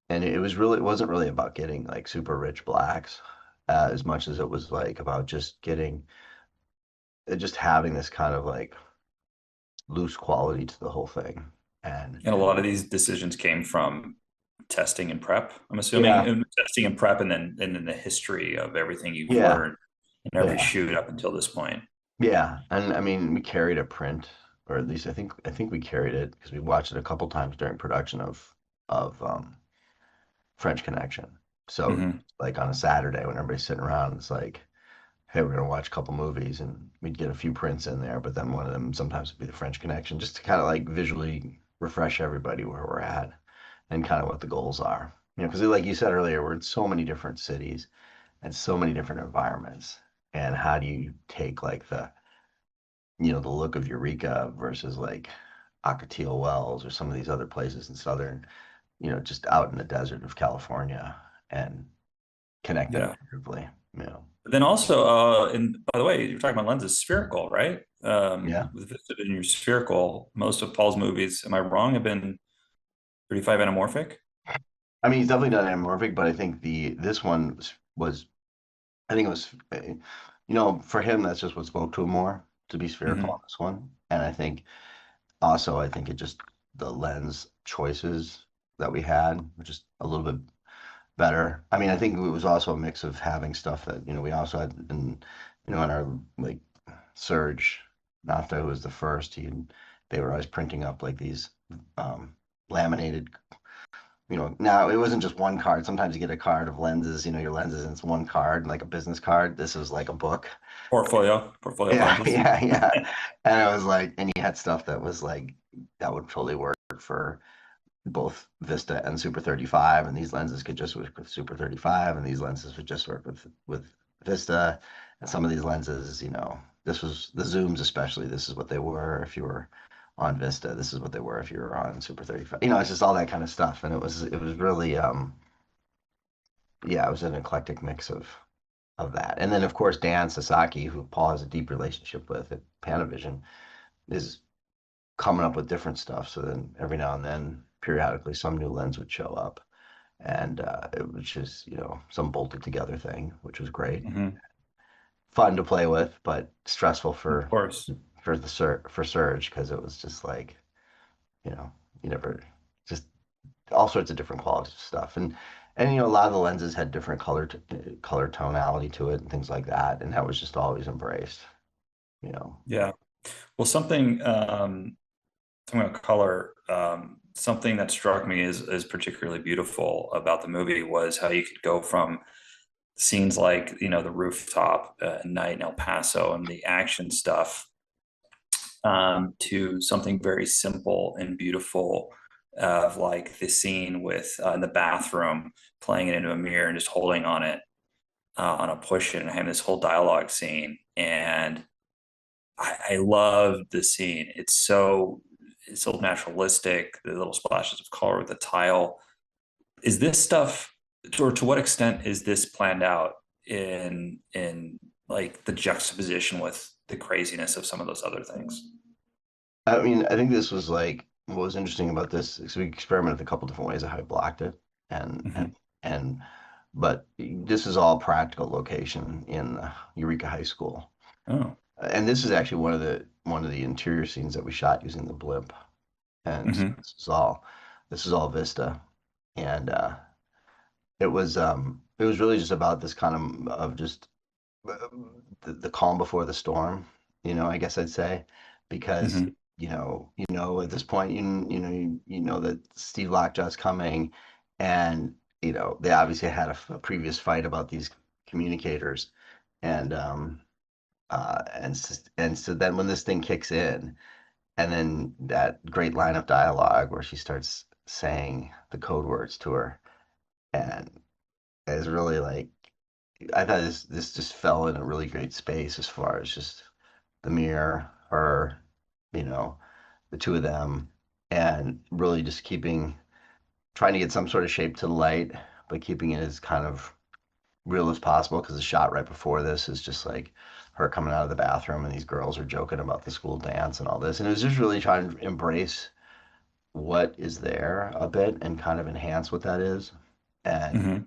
B: And it wasn't really about getting like super rich blacks, as much as it was like about just having this kind of like loose quality to the whole thing. And
A: And a lot of these decisions came from testing and prep, I'm assuming,
B: yeah,
A: and testing and prep, and then the history of everything you've
B: yeah,
A: learned in every
B: yeah,
A: shoot up until this point.
B: yeah. And I mean, we carried a print, or at least I think we carried it because we watched it a couple times during production of French Connection. So
A: Hmm.
B: like on a Saturday when everybody's sitting around, it's like, hey, we're gonna watch a couple movies, and we'd get a few prints in there, but then one of them sometimes would be the French Connection, just to kind of like visually refresh everybody where we're at and kind of what the goals are. You know, because like you said earlier, we're in so many different cities and so many different environments. And how do you take like the look of Eureka versus like Ocotillo Wells or some of these other places in southern, just out in the desert of California and connect them
A: Yeah.
B: creatively, you know.
A: But then also, and by the way, you're talking about lenses, spherical, right?
B: Yeah.
A: With Vivid in your spherical, most of Paul's movies, am I wrong, have been 35 anamorphic?
B: I mean, he's definitely done anamorphic, but I think this one was I think it was for him that's just what spoke to him more to be spherical on
A: Hmm.
B: this one. And I think also I think it just the lens choices that we had were just a little bit better. I mean, I think it was also a mix of having stuff that, we also had in our like Surge, Nafta was the first. They were always printing up like these um laminated, now it wasn't just one card. Sometimes you get a card of lenses, your lenses, and it's one card, like a business card. This was like a book.
A: Portfolio of
B: Yeah,
A: lenses.
B: yeah, yeah. And it was like, and you had stuff that was like, that would totally work for both Vista and Super 35, and these lenses could just work with Super 35, and these lenses would just work with Vista. And some of these lenses, this was the zooms especially. This is what they were if you were on Vista. This is what they were if you were on Super 35. It's just all that kind of stuff, and it was really yeah, it was an eclectic mix of that. And then of course Dan Sasaki, who Paul has a deep relationship with at Panavision, is coming up with different stuff. So then every now and then, periodically, some new lens would show up, and it was just some bolted together thing, which was great,
A: Hmm.
B: fun to play with, but stressful
A: Of course.
B: for Surge because it was just like you know you never just all sorts of different quality stuff, and a lot of the lenses had different color tonality to it and things like that, and that was just always embraced. You know,
A: Yeah. Well, talking about color, something that struck me as particularly beautiful about the movie was how you could go from scenes like, the rooftop at night in El Paso and the action stuff, to something very simple and beautiful of like the scene with in the bathroom, playing it into a mirror and just holding on it, on a push it and having this whole dialogue scene. And I love the scene. It's so naturalistic, the little splashes of color with the tile. Is this stuff, or to what extent is this planned out in like the juxtaposition with the craziness of some of those other things?
B: I mean, I think this was like what was interesting about this is we experimented a couple different ways of how we blocked it, and and
A: Hmm.
B: and but this is all practical location in Eureka High School,
A: Oh.
B: and this is actually one of the interior scenes that we shot using the blimp, and so
A: Hmm.
B: this is all Vista, and it was really just about this kind of just the calm before the storm, I guess I'd say, because
A: Hmm.
B: at this point you know that Steve Lockjaw's coming, and they obviously had a previous fight about these communicators, and and so then when this thing kicks in, and then that great line of dialogue where she starts saying the code words to her, and it's really like I thought this just fell in a really great space as far as just the mirror, her, you know, the two of them, and really just trying to get some sort of shape to the light, but keeping it as kind of real as possible because the shot right before this is just like her coming out of the bathroom and these girls are joking about the school dance and all this. And it was just really trying to embrace what is there a bit and kind of enhance what that is. And
A: Hmm.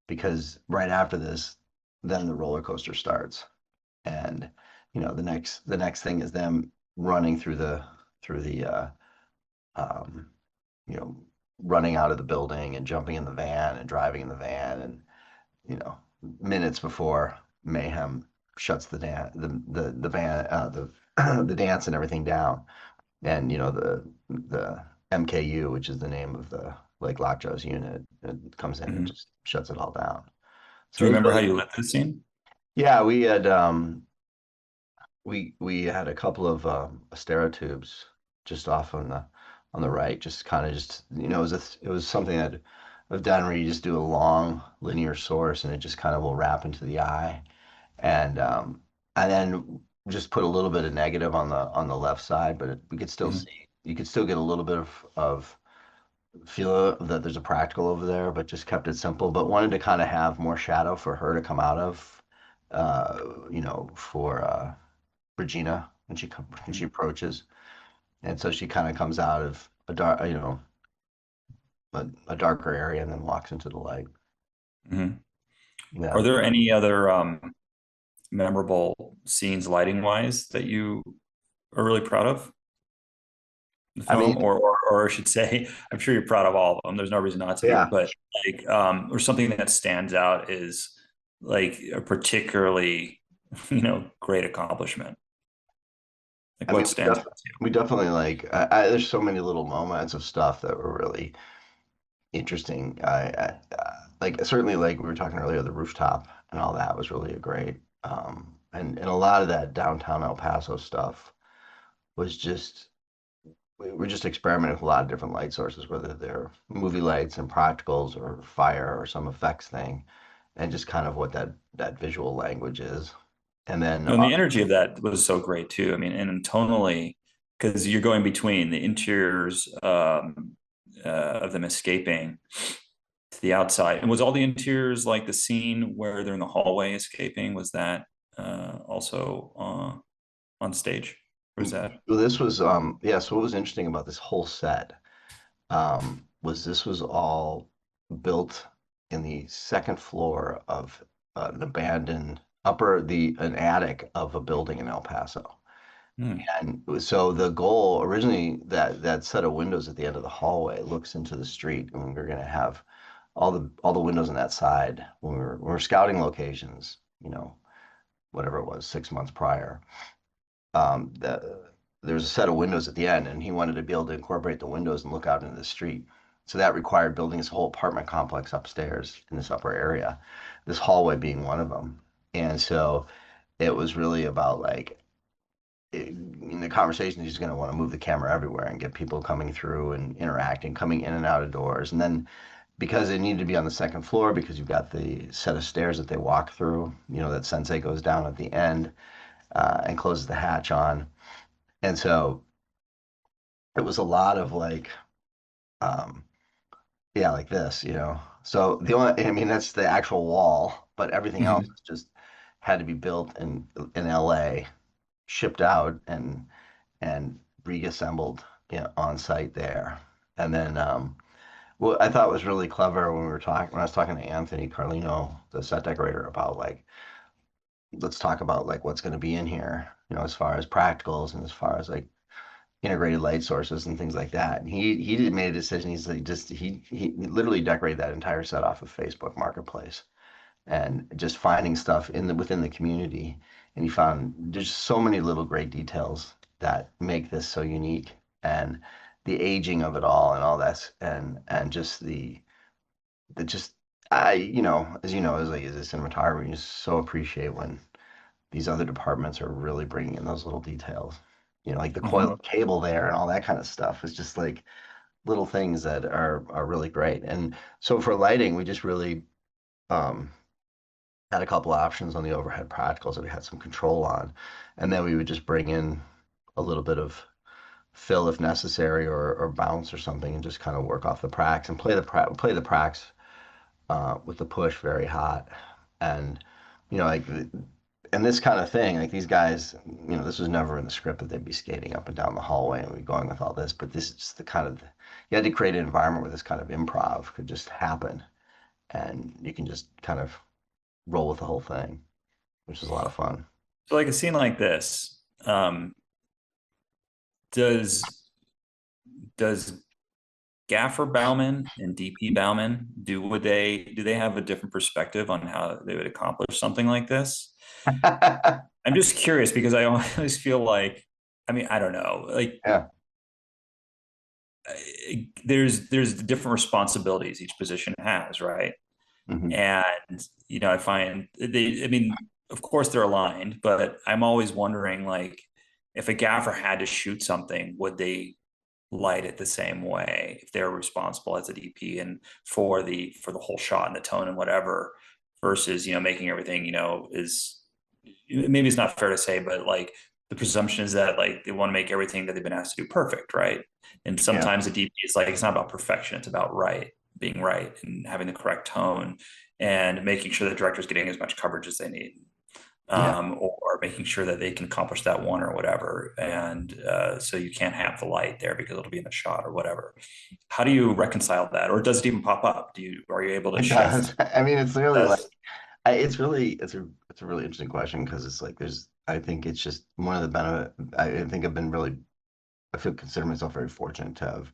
B: because right after this, then the roller coaster starts. And the next thing is them running through the um, you know running out of the building and jumping in the van and driving in the van, and you know minutes before mayhem shuts the van the the dance and everything down, and the MKU, which is the name of the like Lockjaw's unit. It comes in and
A: Mhm.
B: just shuts it all down.
A: Do
B: So
A: you
B: it was
A: remember how
B: really,
A: you lit the scene?
B: yeah, we had a couple of tubes just off on the right, just kind of just it was it was something that I've done where you just do a long linear source and it just kind of will wrap into the eye, and then just put a little bit of negative on the left side, but we could still
A: Mhm.
B: see, you could still get a little bit of feel that there's a practical over there, but just kept it simple. But wanted to kind of have more shadow for her to come out of, uh, for Regina when she approaches, and so she kind of comes out of a dark, a darker area and then walks into the light.
A: Mhm. Are
B: Yeah,
A: there any other memorable scenes lighting wise that you are really proud of in the
B: I mean,
A: film, or I should say, I'm sure you're proud of all of them. There's no reason not to be,
B: yeah.
A: but like, or something that stands out is like a particularly, great accomplishment. Like
B: I mean,
A: what stands out to
B: we definitely like. There's so many little moments of stuff that were really interesting. Like certainly like we were talking earlier, the rooftop and all that was really a great. And a lot of that downtown El Paso stuff was just we were just experimenting with a lot of different light sources, whether they're movie lights and practicals or fire or some effects thing, and just kind of what that visual language is. And then
A: you? And the energy of that was so great too. I mean, and tonally, because you're going between the interiors of them escaping to the outside. And was all the interiors like the scene where they're in the hallway escaping? Was that also on stage? Or is that?
B: well, this was yeah. So what was interesting about this whole set was this was all built in the second floor of an abandoned an attic of a building in El Paso.
A: Hmm.
B: And so the goal originally, that set of windows at the end of the hallway looks into the street, and we were going to have all the windows on that side when we were scouting locations, whatever it was, 6 months prior. There was a set of windows at the end, and he wanted to be able to incorporate the windows and look out into the street. So that required building this whole apartment complex upstairs in this upper area, this hallway being one of them. And so it was really about like in the conversation, he's going to want to move the camera everywhere and get people coming through and interacting, coming in and out of doors. And then because they needed to be on the second floor, because you've got the set of stairs that they walk through, that sensei goes down at the end and closes the hatch on. And so it was a lot of like, um, yeah, like this. So the only, I mean, that's the actual wall, but everything else
A: Mhm.
B: is just had to be built in LA, shipped out, and reassembled, on site there. And then, what I thought was really clever when I was talking to Anthony Carlino, the set decorator, about like, let's talk about like what's going to be in here, as far as practicals and as far as like integrated light sources and things like that. And he did made a decision. He's like just he literally decorated that entire set off of Facebook Marketplace and just finding stuff within the community. And he found there's so many little great details that make this so unique, and the aging of it all and all that, and just the just I as as like as a cinematographer, you so appreciate when these other departments are really bringing in those little details. Like the coil
A: Mhm.
B: of cable there and all that kind of stuff is just like little things that are really great. And so for lighting, we just really um, had a couple options on the overhead practicals that we had some control on, and then we would just bring in a little bit of fill if necessary, or bounce or something, and just kind of work off the pracs and play the pracs with the push very hot, and like and this kind of thing, like these guys, this was never in the script that they'd be skating up and down the hallway and we'd going with all this, but this is just the kind of you had to create an environment where this kind of improv could just happen, and you can just kind of roll with the whole thing, which is a lot of fun.
A: So like a scene like this, does does Gaffer Bauman and DP Bauman do they have a different perspective on how they would accomplish something like this? I'm just curious because I always feel like, I mean, I don't know, like
B: Yeah.
A: there's different responsibilities each position has, right?
B: Hmm.
A: And I find I mean, of course they're aligned, but I'm always wondering, like, if a gaffer had to shoot something, would they light it the same way if they're responsible as a DP and for the whole shot and the tone and whatever, versus making everything is, maybe it's not fair to say, but like the presumption is that like they want to make everything that they've been asked to do perfect, right? And
B: Yeah,
A: sometimes a DP is like, it's not about perfection, it's about being right and having the correct tone and making sure the director's getting as much coverage as they need,
B: yeah.
A: or making sure that they can accomplish that one or whatever. And so you can't have the light there because it'll be in the shot or whatever. How do you reconcile that, or does it even pop up? Are you able to
B: It
A: shift?
B: does. I mean, it's really like
A: That's
B: it's really it's a really interesting question because it's like there's I think it's just one of the benefit. I think I've been really I feel consider myself very fortunate to have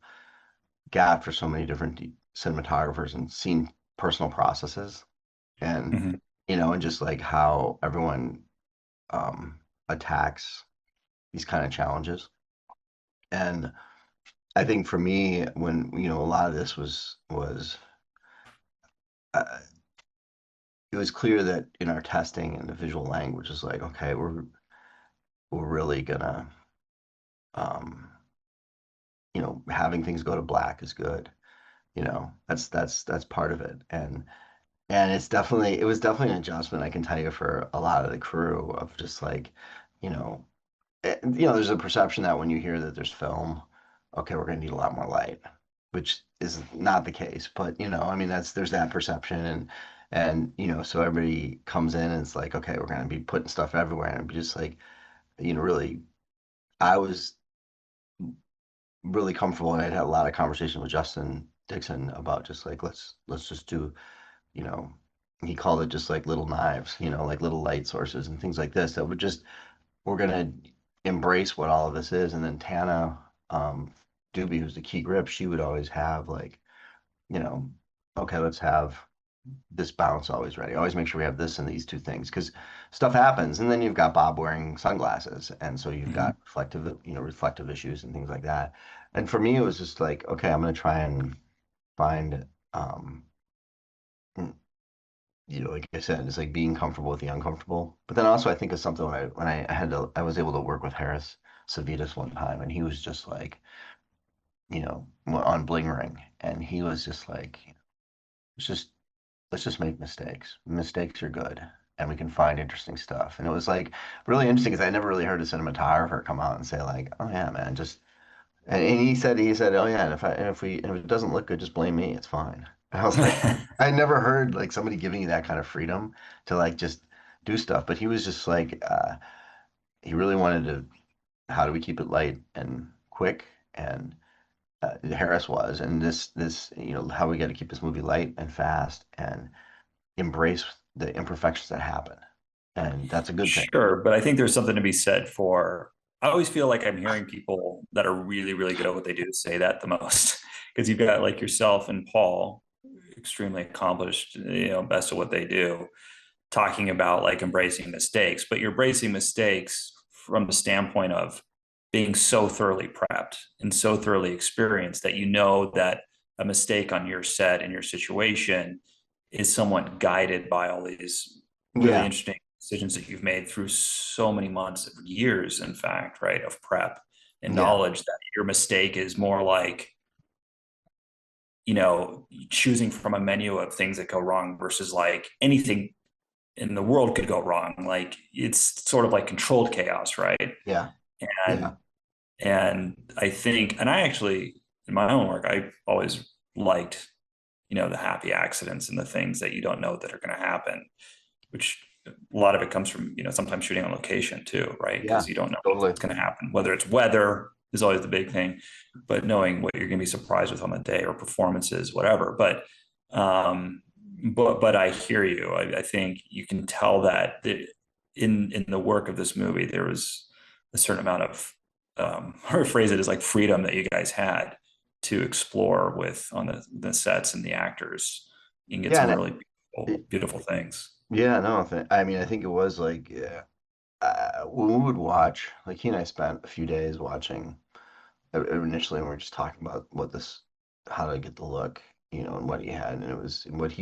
B: gapped for so many different cinematographers and seen personal processes and
A: Mhm.
B: and just like how everyone um attacks these kind of challenges. And I think for me, when a lot of this was uh, it was clear that in our testing and the visual language is like, okay, we're really gonna um, having things go to black is good. That's part of it. And it was definitely an adjustment, I can tell you, for a lot of the crew of just like, you know, there's a perception that when you hear that there's film, okay, we're gonna need a lot more light, which is not the case. But I mean, there's that perception, and so everybody comes in and it's like, okay, we're gonna be putting stuff everywhere, and be just like, really, I was really comfortable, and I had a lot of conversation with Justin Dixon about just like let's just do, you know, he called it just like little knives, like little light sources and things like this that would just we're gonna embrace what all of this is. And then Tana Doobie, who's the key grip, she would always have like, you know, okay, let's have this bounce always ready. Always make sure we have this and these two things because stuff happens. And then you've got Bob wearing sunglasses, and so you've
A: Mhm.
B: got reflective issues and things like that. And for me, it was just like, okay, I'm gonna try and find, mm, like I said, it's like being comfortable with the uncomfortable. But then also, I think of something I was able to work with Harris Savitas one time, and he was just like, on Bling Ring, and he was just like, it's just let's just make mistakes. Mistakes are good, and we can find interesting stuff. And it was like really interesting because I never really heard a cinematographer come out and say like, "Oh yeah, man, just." And he said, "Oh yeah, and if it doesn't look good, just blame me. It's fine." And I was like, I never heard like somebody giving you that kind of freedom to like just do stuff. But he was just like, he really wanted to. How do we keep it light and quick? And Harris was, and this how we got to keep this movie light and fast and embrace the imperfections that happen, and that's a good thing.
A: Sure, but I think there's something to be said for. I always feel like I'm hearing people that are really, really good at what they do say that the most, because you've got like yourself and Paul, extremely accomplished, best at what they do, talking about like embracing mistakes, but you're embracing mistakes from the standpoint of being so thoroughly prepped and so thoroughly experienced that that a mistake on your set and your situation is somewhat guided by all these really
B: Yeah,
A: interesting decisions that you've made through so many months, years, in fact, right, of prep and
B: yeah,
A: knowledge, that your mistake is more like choosing from a menu of things that go wrong versus like anything in the world could go wrong. Like it's sort of like controlled chaos, right?
B: yeah, yeah,
A: And I think, and I actually, in my own work, I always liked, the happy accidents and the things that you don't know that are going to happen, which a lot of it comes from, sometimes shooting on location too, right?
B: yeah,
A: Because you don't know
B: totally.
A: what's going to happen, whether it's weather is always the big thing, but knowing what you're going to be surprised with on the day or performances, whatever. But I hear you. I think you can tell that in the work of this movie, there was a certain amount of, or phrase it as like freedom that you guys had to explore with on the sets and the actors and get
B: Yeah,
A: some
B: and
A: really beautiful, beautiful things.
B: yeah, no, I mean, I think it was like when we would watch, like he and I spent a few days watching initially we were just talking about how to get the look, and what he had, and it was and what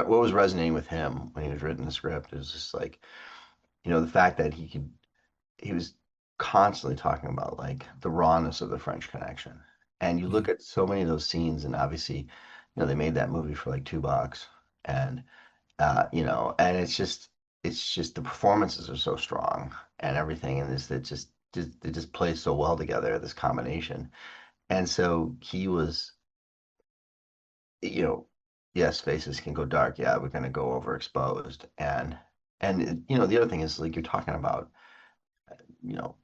B: was resonating with him when he was writing the script is just like, the fact that he was constantly talking about like the rawness of the French Connection. And you look
A: Mhm.
B: at so many of those scenes, and obviously, they made that movie for like $2, and and it's just the performances are so strong and everything, and it just plays so well together, this combination. And so he was, you know, yes, faces can go dark. Yeah, we're gonna go overexposed, and the other thing is like you're talking about, you know,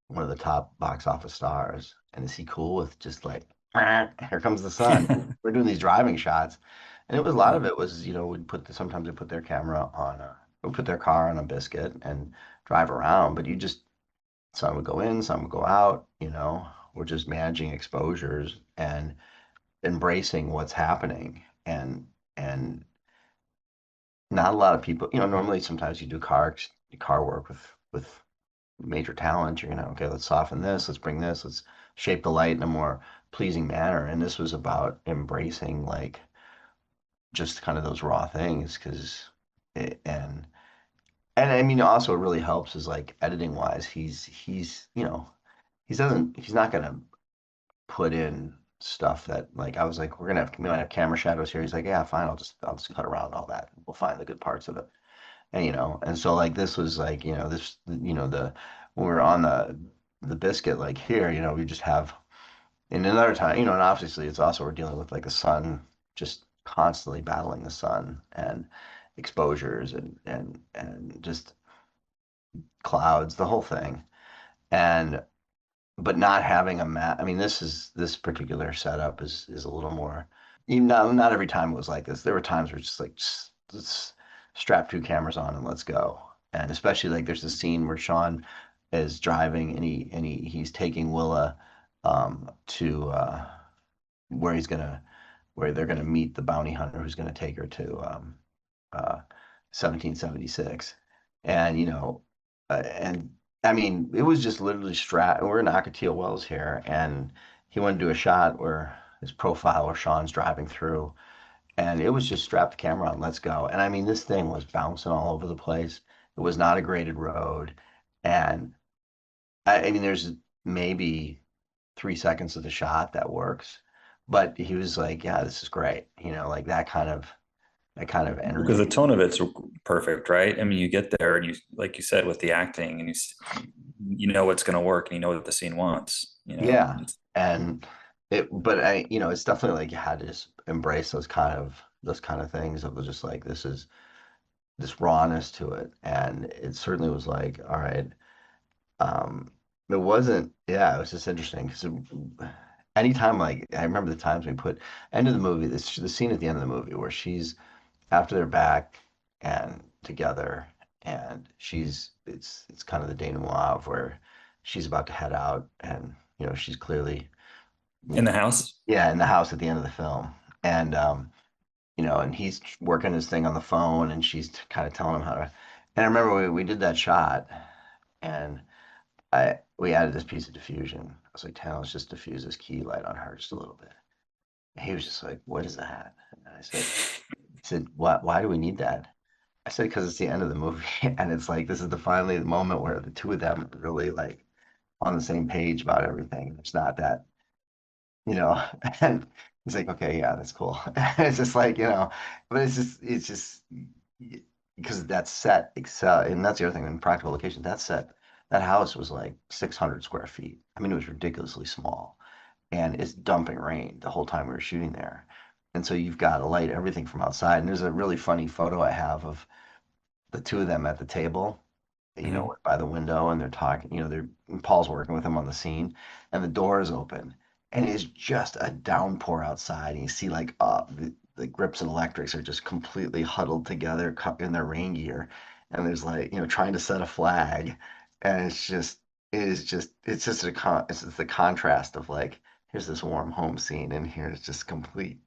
B: one of the top box office stars, and is he cool with just like, here comes the sun? We're doing these driving shots, and it was a lot
A: Yeah.
B: of it was, sometimes they put their camera on would put their car on a biscuit and drive around, but you just sun would go in, sun would go out. We're just managing exposures and embracing what's happening, and not a lot of people. Normally sometimes you do car work with major talent. You're gonna, okay, let's soften this, let's bring this, let's shape the light in a more pleasing manner. And this was about embracing like just kind of those raw things, because and I mean also it really helps is like editing wise. He's not gonna put in stuff that, like, I was like, we might have camera shadows here. He's like, yeah, fine, I'll just cut around all that. We'll find the good parts of it. And so like this was like, the when we're on the biscuit, like here, we just have, and another time, and obviously it's also we're dealing with like the sun, just constantly battling the sun and exposures and just clouds, the whole thing. And but not having a map. I mean, this particular setup is a little more. Not every time it was like this. There were times where it's just like, let's strap two cameras on and let's go. And especially like there's a scene where Sean is driving, and he's taking Willa to where he's gonna where they're gonna meet the bounty hunter who's gonna take her to uh, 1776. And and I mean, it was just literally strat. We're in Ocotillo Wells here, and he wanted to do a shot where his profile where Sean's driving through, and it was just strap the camera on, let's go. And I mean, this thing was bouncing all over the place. It was not a graded road, and I mean, there's maybe 3 seconds of the shot that works, but he was like, "Yeah, this is great," like that kind of
A: Because the
B: energy.
A: tone of it's perfect, right? I mean, you get there and you, like you said, with the acting, and you know what's going to work, and you know what the scene wants.
B: Yeah. And but it's definitely like you had to just embrace those kind of things of just like this is this rawness to it. And it certainly was like, all right. Um, it wasn't, yeah, it was just interesting because anytime, like, I remember the times we put end of the movie, the scene at the end of the movie where she's after they're back and together, and it's kind of the denouement of where she's about to head out, and she's clearly, you
A: In the
B: know
A: house.
B: yeah, in the house at the end of the film. And he's working his thing on the phone, and she's kind of telling him how to. And I remember we did that shot, and we added this piece of diffusion. I was like, "Tal, let's just diffuse this key light on her just a little bit." And he was just like, "What is that?" And I said, why do we need that?" I said, "Because it's the end of the movie, and it's like this is finally the moment where the two of them are really like on the same page about everything. It's not that, you know." And he's like, "Okay, yeah, that's cool." It's just like, but it's just because that set excel, and that's the other thing in practical location. That house was like 600 square feet. I mean, it was ridiculously small, and it's dumping rain the whole time we were shooting there. And so you've got to light everything from outside. And there's a really funny photo I have of the two of them at the table,
A: Mhm.
B: by the window, and they're talking, and Paul's working with him on the scene, and the door is open, and it's just a downpour outside. And you see like the grips and electrics are just completely huddled together in their rain gear, and there's like, trying to set a flag, and it's just the contrast of like, here's this warm home scene, and here's just complete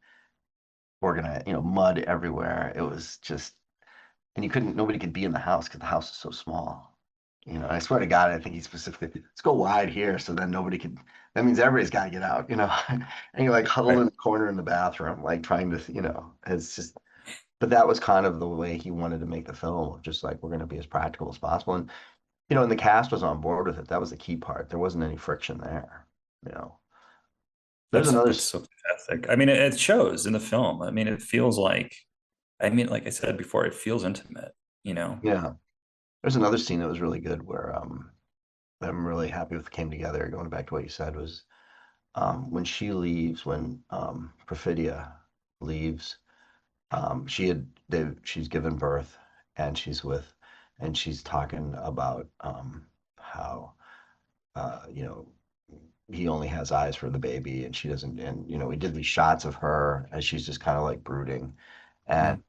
B: organized, mud everywhere. It was just, and nobody could be in the house because the house is so small. I swear to God, I think he specifically, let's go wide here so then nobody could, that means everybody's got to get out, and you're like huddled
A: Right.
B: in the corner in the bathroom, like trying to, it's just, but that was kind of the way he wanted to make the film, just like we're going to be as practical as possible. And the cast was on board with it. That was the key part. There wasn't any friction there, you know. There's another,
A: That's so fantastic. I mean, it shows in the film. I mean, it feels like, I mean, like I said before, it feels intimate, you know?
B: yeah, there's another scene that was really good where, I'm really happy with came together, going back to what you said was, when she leaves, when, Perfidia leaves, she's given birth and she's talking about, how, you know, he only has eyes for the baby and she doesn't, and we did these shots of her as she's just kind of like brooding, and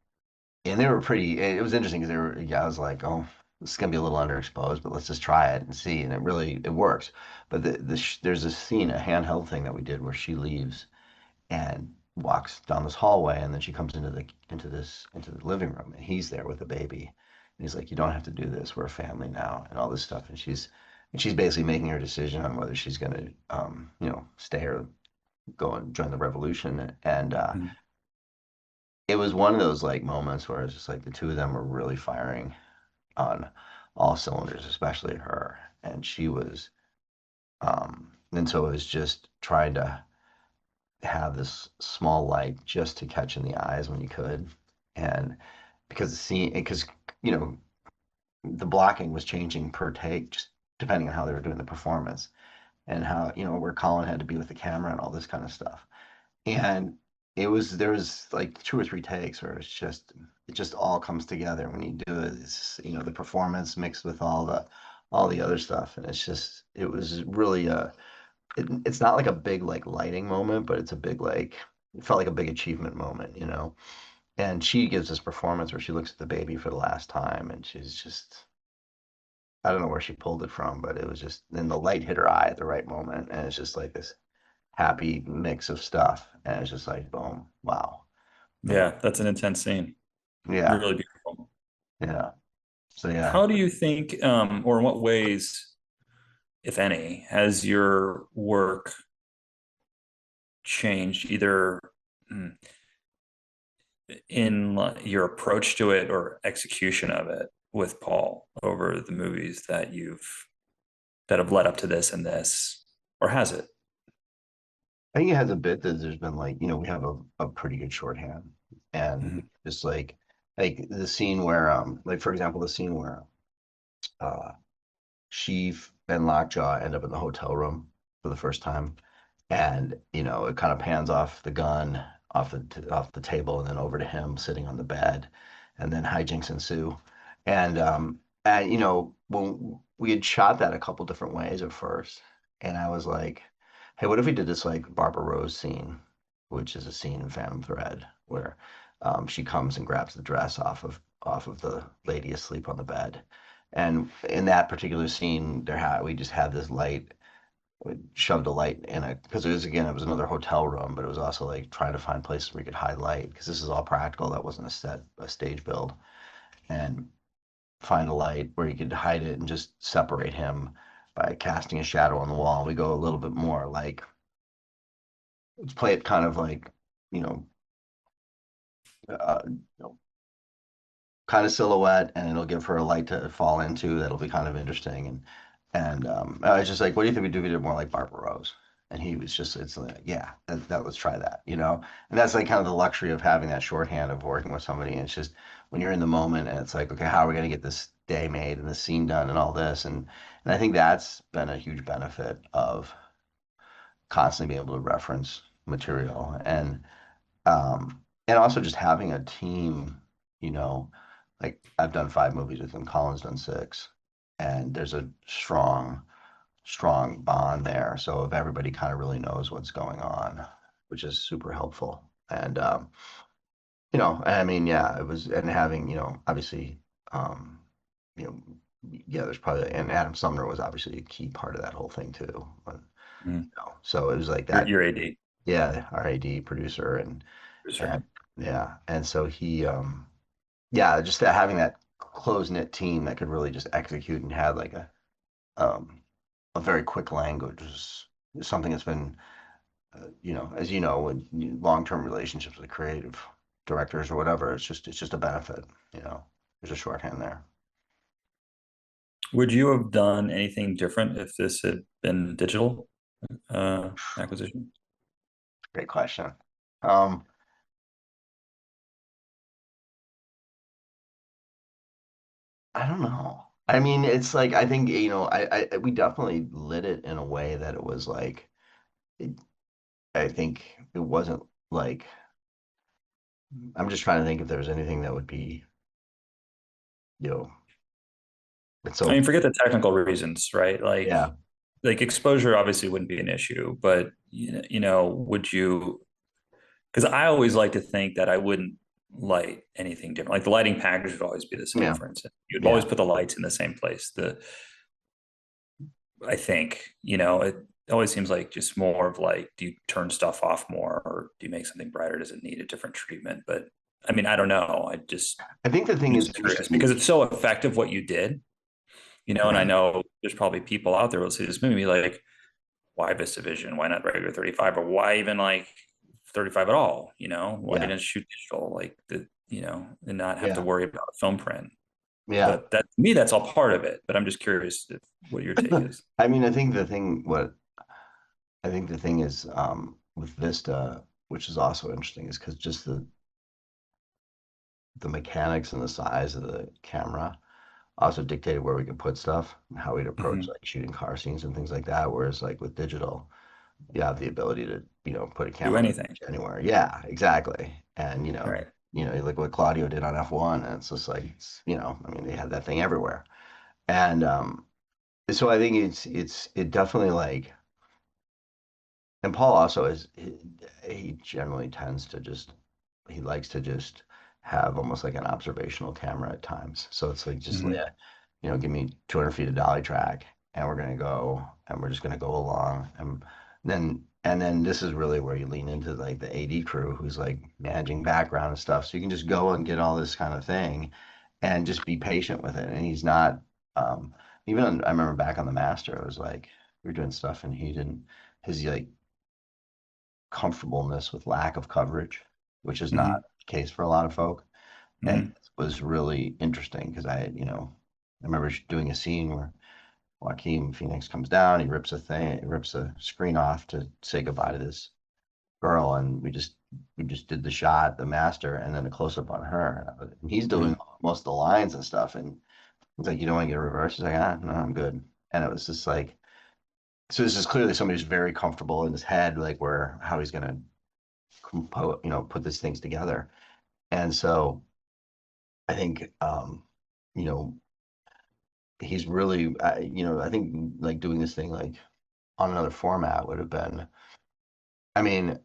A: Mm,
B: they were pretty, it was interesting because yeah, I was like, oh, this is gonna be a little underexposed, but let's just try it and see, and it works. But there's a scene, a handheld thing that we did where she leaves and walks down this hallway, and then she comes into the living room, and he's there with the baby, and he's like, "You don't have to do this. We're a family now," and all this stuff. And she's basically making her decision on whether she's going to, stay or go and join the revolution. And
A: mm.
B: it was one of those like moments where it's just like the two of them were really firing on all cylinders, especially her, and she was. And so it was just trying to have this small light just to catch in the eyes when you could. And because you know, the blocking was changing per take, just depending on how they were doing the performance and how, where Colin had to be with the camera and all this kind of stuff. And there was like two or three takes where it just all comes together when you do it. It's, the performance mixed with all the other stuff. And it was really it's not like a big like lighting moment, but it's a big like it felt like a big achievement moment. And she gives this performance where she looks at the baby for the last time, and she's just I don't know where she pulled it from, but it was just then the light hit her eye at the right moment, and it's just like this happy mix of stuff, and it's just like boom, wow, you know,
A: Yeah, that's an intense scene.
B: yeah,
A: Really beautiful.
B: yeah. So yeah,
A: How do you think, or in what ways, if any, has your work changed either mm, in your approach to it or execution of it with Paul over the movies that have led up to this and this, or has it?
B: I think it has a bit that there's been like we have a pretty good shorthand, and
A: Mhm.
B: just like the scene where like for example the scene where uh Sheev and Lockjaw end up in the hotel room for the first time, and it kind of pans off the gun off the table and then over to him sitting on the bed, and then hijinks ensue, and when we had shot that a couple different ways at first, and I was like, hey, what if we did this like Barbara Rose scene, which is a scene in Phantom Thread where she comes and grabs the dress off of the lady asleep on the bed. And in that particular scene, we just had this light. We shoved a light in it because it was another hotel room, but it was also like trying to find places where we could hide light because this is all practical. That wasn't a stage build, and find a light where you could hide it and just separate him by casting a shadow on the wall. We go a little bit more like let's play it kind of like you know, you know kind of silhouette, and it'll give her a light to fall into. That'll be kind of interesting. And I was just like, what do you think we do? If we did more like Barbara Rose. And he was just, it's like, yeah, let's try that. And that's like kind of the luxury of having that shorthand of working with somebody. And it's just when you're in the moment and it's like, okay, how are we going to get this day made and this scene done and all this? And I think that's been a huge benefit of constantly being able to reference material. And also just having a team, you know, like I've done 5 movies with him, Colin's done 6, and there's a strong bond there. So if everybody kind of really knows what's going on, which is super helpful. And I mean, yeah, it was, and having, obviously, um, you know, yeah, there's probably, and Adam Sumner was obviously a key part of that whole thing too. But,
A: Mhm.
B: so it was like
A: Your,
B: that,
A: your AD
B: yeah, our AD producer, and
A: producer.
B: yeah, and so yeah, just that having that close-knit team that could really just execute and had like um, a very quick language is something that's been, as you know, in long-term relationships with creative directors or whatever, it's just a benefit, you know. There's a shorthand there.
A: Would you have done anything different if this had been digital acquisition?
B: Great question. Um, I don't know. I mean, it's like I think, we definitely lit it in a way that it was like it, I think it wasn't like I'm just trying to think if there was anything that would be, you know, it's
A: I
B: so
A: mean, forget the technical reasons, right?
B: yeah,
A: Like exposure obviously wouldn't be an issue, but would you? Because I always like to think that I wouldn't light anything different. Like the lighting package would always be the same,
B: yeah,
A: for instance. You'd always
B: yeah.
A: put the lights in the same place. I think, it always seems like just more of like, do you turn stuff off more or do you make something brighter? Does it need a different treatment? But I mean, I don't know.
B: I think the thing
A: I'm
B: is
A: just
B: too,
A: curious because it's so effective what you did, and I
B: right?
A: know there's probably people out there who will see this movie like, why VistaVision? Why not regular 35? Or why even like 35 at all? Why
B: Yeah,
A: didn't it shoot digital like and not have to
B: yeah,
A: worry about a film print?
B: yeah.
A: But that to me, that's all part of it. But I'm just curious what your take is.
B: I mean, I think the thing is, with Vista, which is also interesting, is because just the mechanics and the size of the camera also dictated where we could put stuff and how we'd approach
A: Mhm.
B: like shooting car scenes and things like that. Whereas like with digital, you have the ability to, put a
A: Do
B: camera
A: anything.
B: anywhere. Yeah, exactly. And
A: Right.
B: you look what Claudio did on F1, and it's just like I mean, they had that thing everywhere. And so I think it definitely like, and Paul also he generally tends to just he likes to just have almost like an observational camera at times. So it's like just
A: Mhm.
B: yeah, give me 200 feet of dolly track, and we're just gonna go along, and then this is really where you lean into like the AD crew who's like managing background and stuff. So you can just go and get all this kind of thing, and just be patient with it. And he's not. I remember back on the Master, it was like we were doing stuff, and he didn't his like comfortableness with lack of coverage, which is not
A: Mhm.
B: the case for a lot of folk. And it
A: Mhm.
B: was really interesting because I remember doing a scene where Joaquin Phoenix comes down, he rips a screen off to say goodbye to this girl, and we just did the shot, the master, and then a close up on her. And he's doing
A: Mhm.
B: most of the lines and stuff, and he's like, "You don't want to get a reverse?" He's like, "Ah, no, I'm good." And it was just like, so this is clearly somebody who's very comfortable in his head, like where how he's gonna put these things together. And so I think, you know, he's really, I think like doing this thing like on another format would have been, I mean,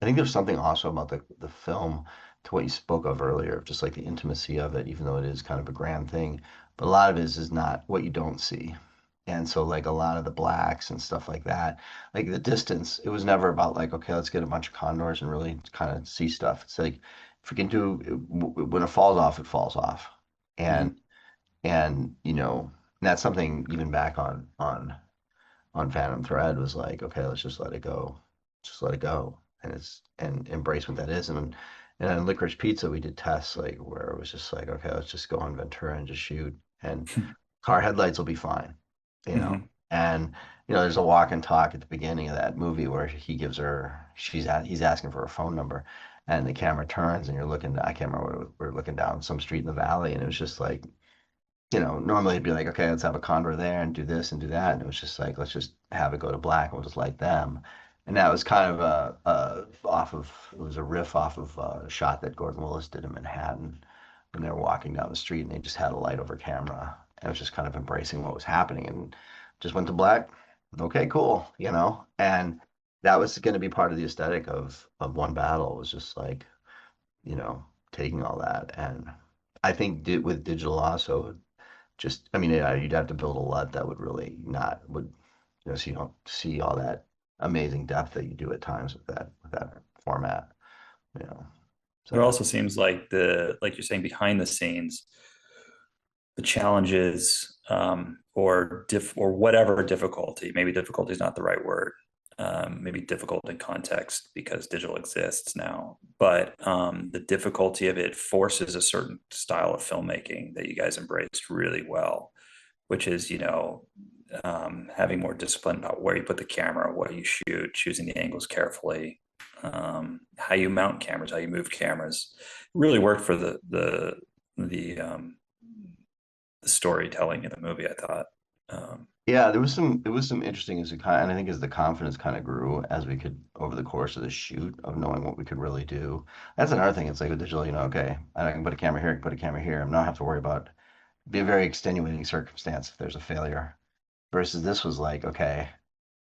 B: I think there's something also about the film to what you spoke of earlier, of just like the intimacy of it, even though it is kind of a grand thing. But a lot of it is not what you don't see. And so like a lot of the blacks and stuff like that, like the distance, it was never about like, okay, let's get a bunch of condors and really kind of see stuff. It's like if we can when it falls off, it falls off. And
A: Mhm.
B: that's something even back on Phantom Thread was like, okay, let's just let it go. Just let it go. And embrace what that is. And on Licorice Pizza, we did tests like where it was just like, okay, let's just go on Ventura and just shoot. And car headlights will be fine, you know.
A: Mhm.
B: And there's a walk and talk at the beginning of that movie where he's asking for her phone number, and the camera turns and you're looking. I can't remember. We're looking down some street in the valley, and it was just like normally it'd be like, okay, let's have a condor there and do this and do that. And it was just like, let's just have it go to black and we'll just light them. And that was kind of it was a riff off of a shot that Gordon Willis did in Manhattan when they were walking down the street and they just had a light over camera. And it was just kind of embracing what was happening and just went to black. Okay, cool, And that was going to be part of the aesthetic of One Battle was just like, you know, taking all that. And I think with digital also, just I mean yeah, you'd have to build a LUT that would really not would so you don't see all that amazing depth that you do at times with that format, you know.
A: It
B: So
A: also seems like like you're saying behind the scenes, the challenges, or whatever difficulty. Maybe difficulty is not the right word. Maybe difficult in context because digital exists now, but the difficulty of it forces a certain style of filmmaking that you guys embraced really well, which is, having more discipline about where you put the camera, what you shoot, choosing the angles carefully, how you mount cameras, how you move cameras. It really worked for the storytelling in the movie, I thought.
B: Yeah, there was some interesting as and I think as the confidence kind of grew as we could over the course of the shoot of knowing what we could really do. That's another thing. It's like with digital, okay, I can put a camera here, I can put a camera here. I'm not have to worry about be a very extenuating circumstance if there's a failure. Versus this was like, okay,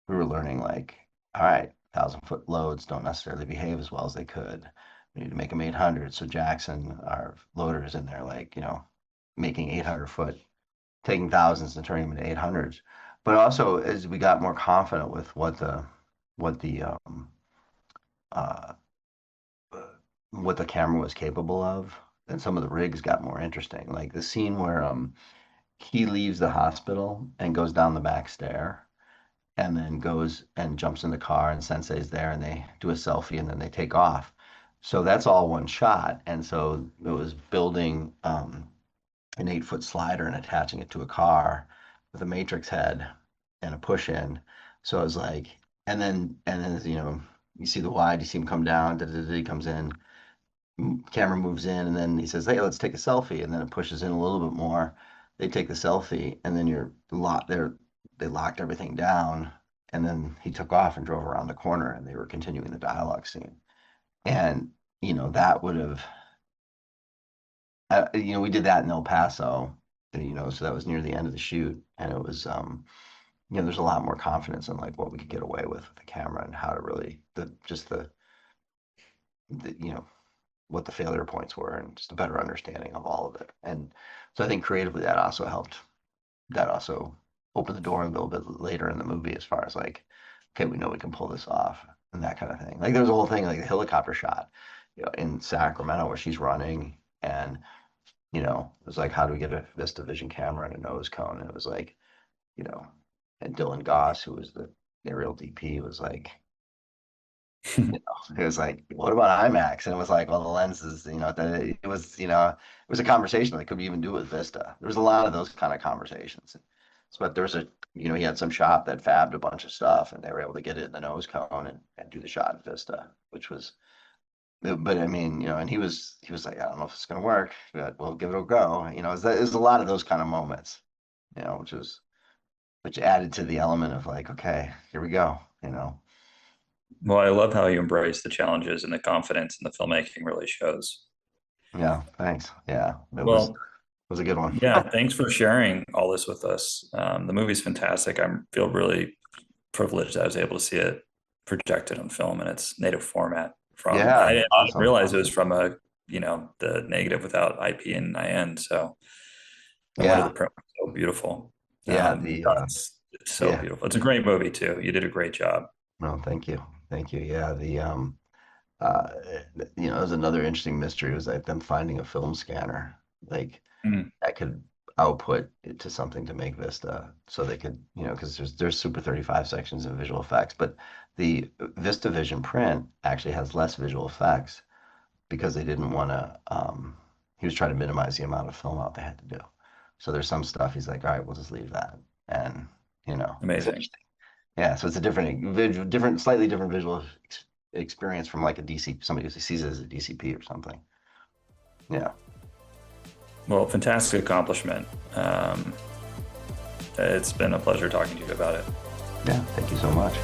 B: we were learning like, all right, 1,000 foot loads don't necessarily behave as well as they could. We need to make them 800. So Jackson, our loader, is in there like, making 800 foot, taking thousands and turning them into 800s. But also as we got more confident with what the uh, what the camera was capable of, and some of the rigs got more interesting. Like the scene where he leaves the hospital and goes down the back stair and then goes and jumps in the car and Sensei's there and they do a selfie and then they take off. So that's all one shot. And so it was building an 8 foot slider and attaching it to a car with a matrix head and a push in. So it was like, and then you see the wide, you see him come down, he comes in, camera moves in, and then he says, "Hey, let's take a selfie," and then it pushes in a little bit more. They take the selfie, and then you're locked there. They locked everything down, and then he took off and drove around the corner, and they were continuing the dialogue scene. And that would have, we did that in El Paso, so that was near the end of the shoot, and it was, there's a lot more confidence in like what we could get away with the camera and how to really the what the failure points were and just a better understanding of all of it. And so I think creatively that also helped. That also opened the door a little bit later in the movie as far as like, okay, we know we can pull this off and that kind of thing. Like there's a whole thing like the helicopter shot, in Sacramento where she's running and it was like, how do we get a Vista Vision camera and a nose cone? And it was like, you know, and Dylan Goss, who was the aerial DP, was like, it was like, what about IMAX? And it was like, well, the lenses, it was a conversation that could we even do with Vista. There was a lot of those kind of conversations. But there was he had some shop that fabbed a bunch of stuff and they were able to get it in the nose cone and do the shot in Vista, which was, but I mean, and he was like, I don't know if it's going to work, but we'll give it a go. It was a lot of those kind of moments, which added to the element of like, okay, here we go.
A: Well, I love how you embrace the challenges and the confidence and the filmmaking really shows.
B: Yeah, thanks. Yeah,
A: Well,
B: was a good one.
A: yeah, thanks for sharing all this with us. The movie's fantastic. I feel really privileged that I was able to see it projected on film in its native format. I
B: Yeah,
A: didn't
B: awesome.
A: realize it was from the negative without IP and IN. So no wonder the
B: Yeah,
A: print was so beautiful.
B: yeah, the
A: It's so
B: yeah.
A: beautiful. It's a great movie too. You did a great job.
B: No, thank you, thank you. Yeah, the uh, it was another interesting mystery was like them finding a film scanner like
A: Mm,
B: that could output it to something to make Vista, so they could because there's Super 35 sections in visual effects, but the Vista Vision print actually has less visual effects because they didn't want to. He was trying to minimize the amount of film out they had to do. So there's some stuff he's like, all right, we'll just leave that, and it's
A: amazing.
B: interesting. Yeah, so it's a slightly different visual experience from like a DC, somebody who sees it as a DCP or something. Yeah.
A: Well, fantastic accomplishment. It's been a pleasure talking to you about it.
B: Yeah. Thank you so much.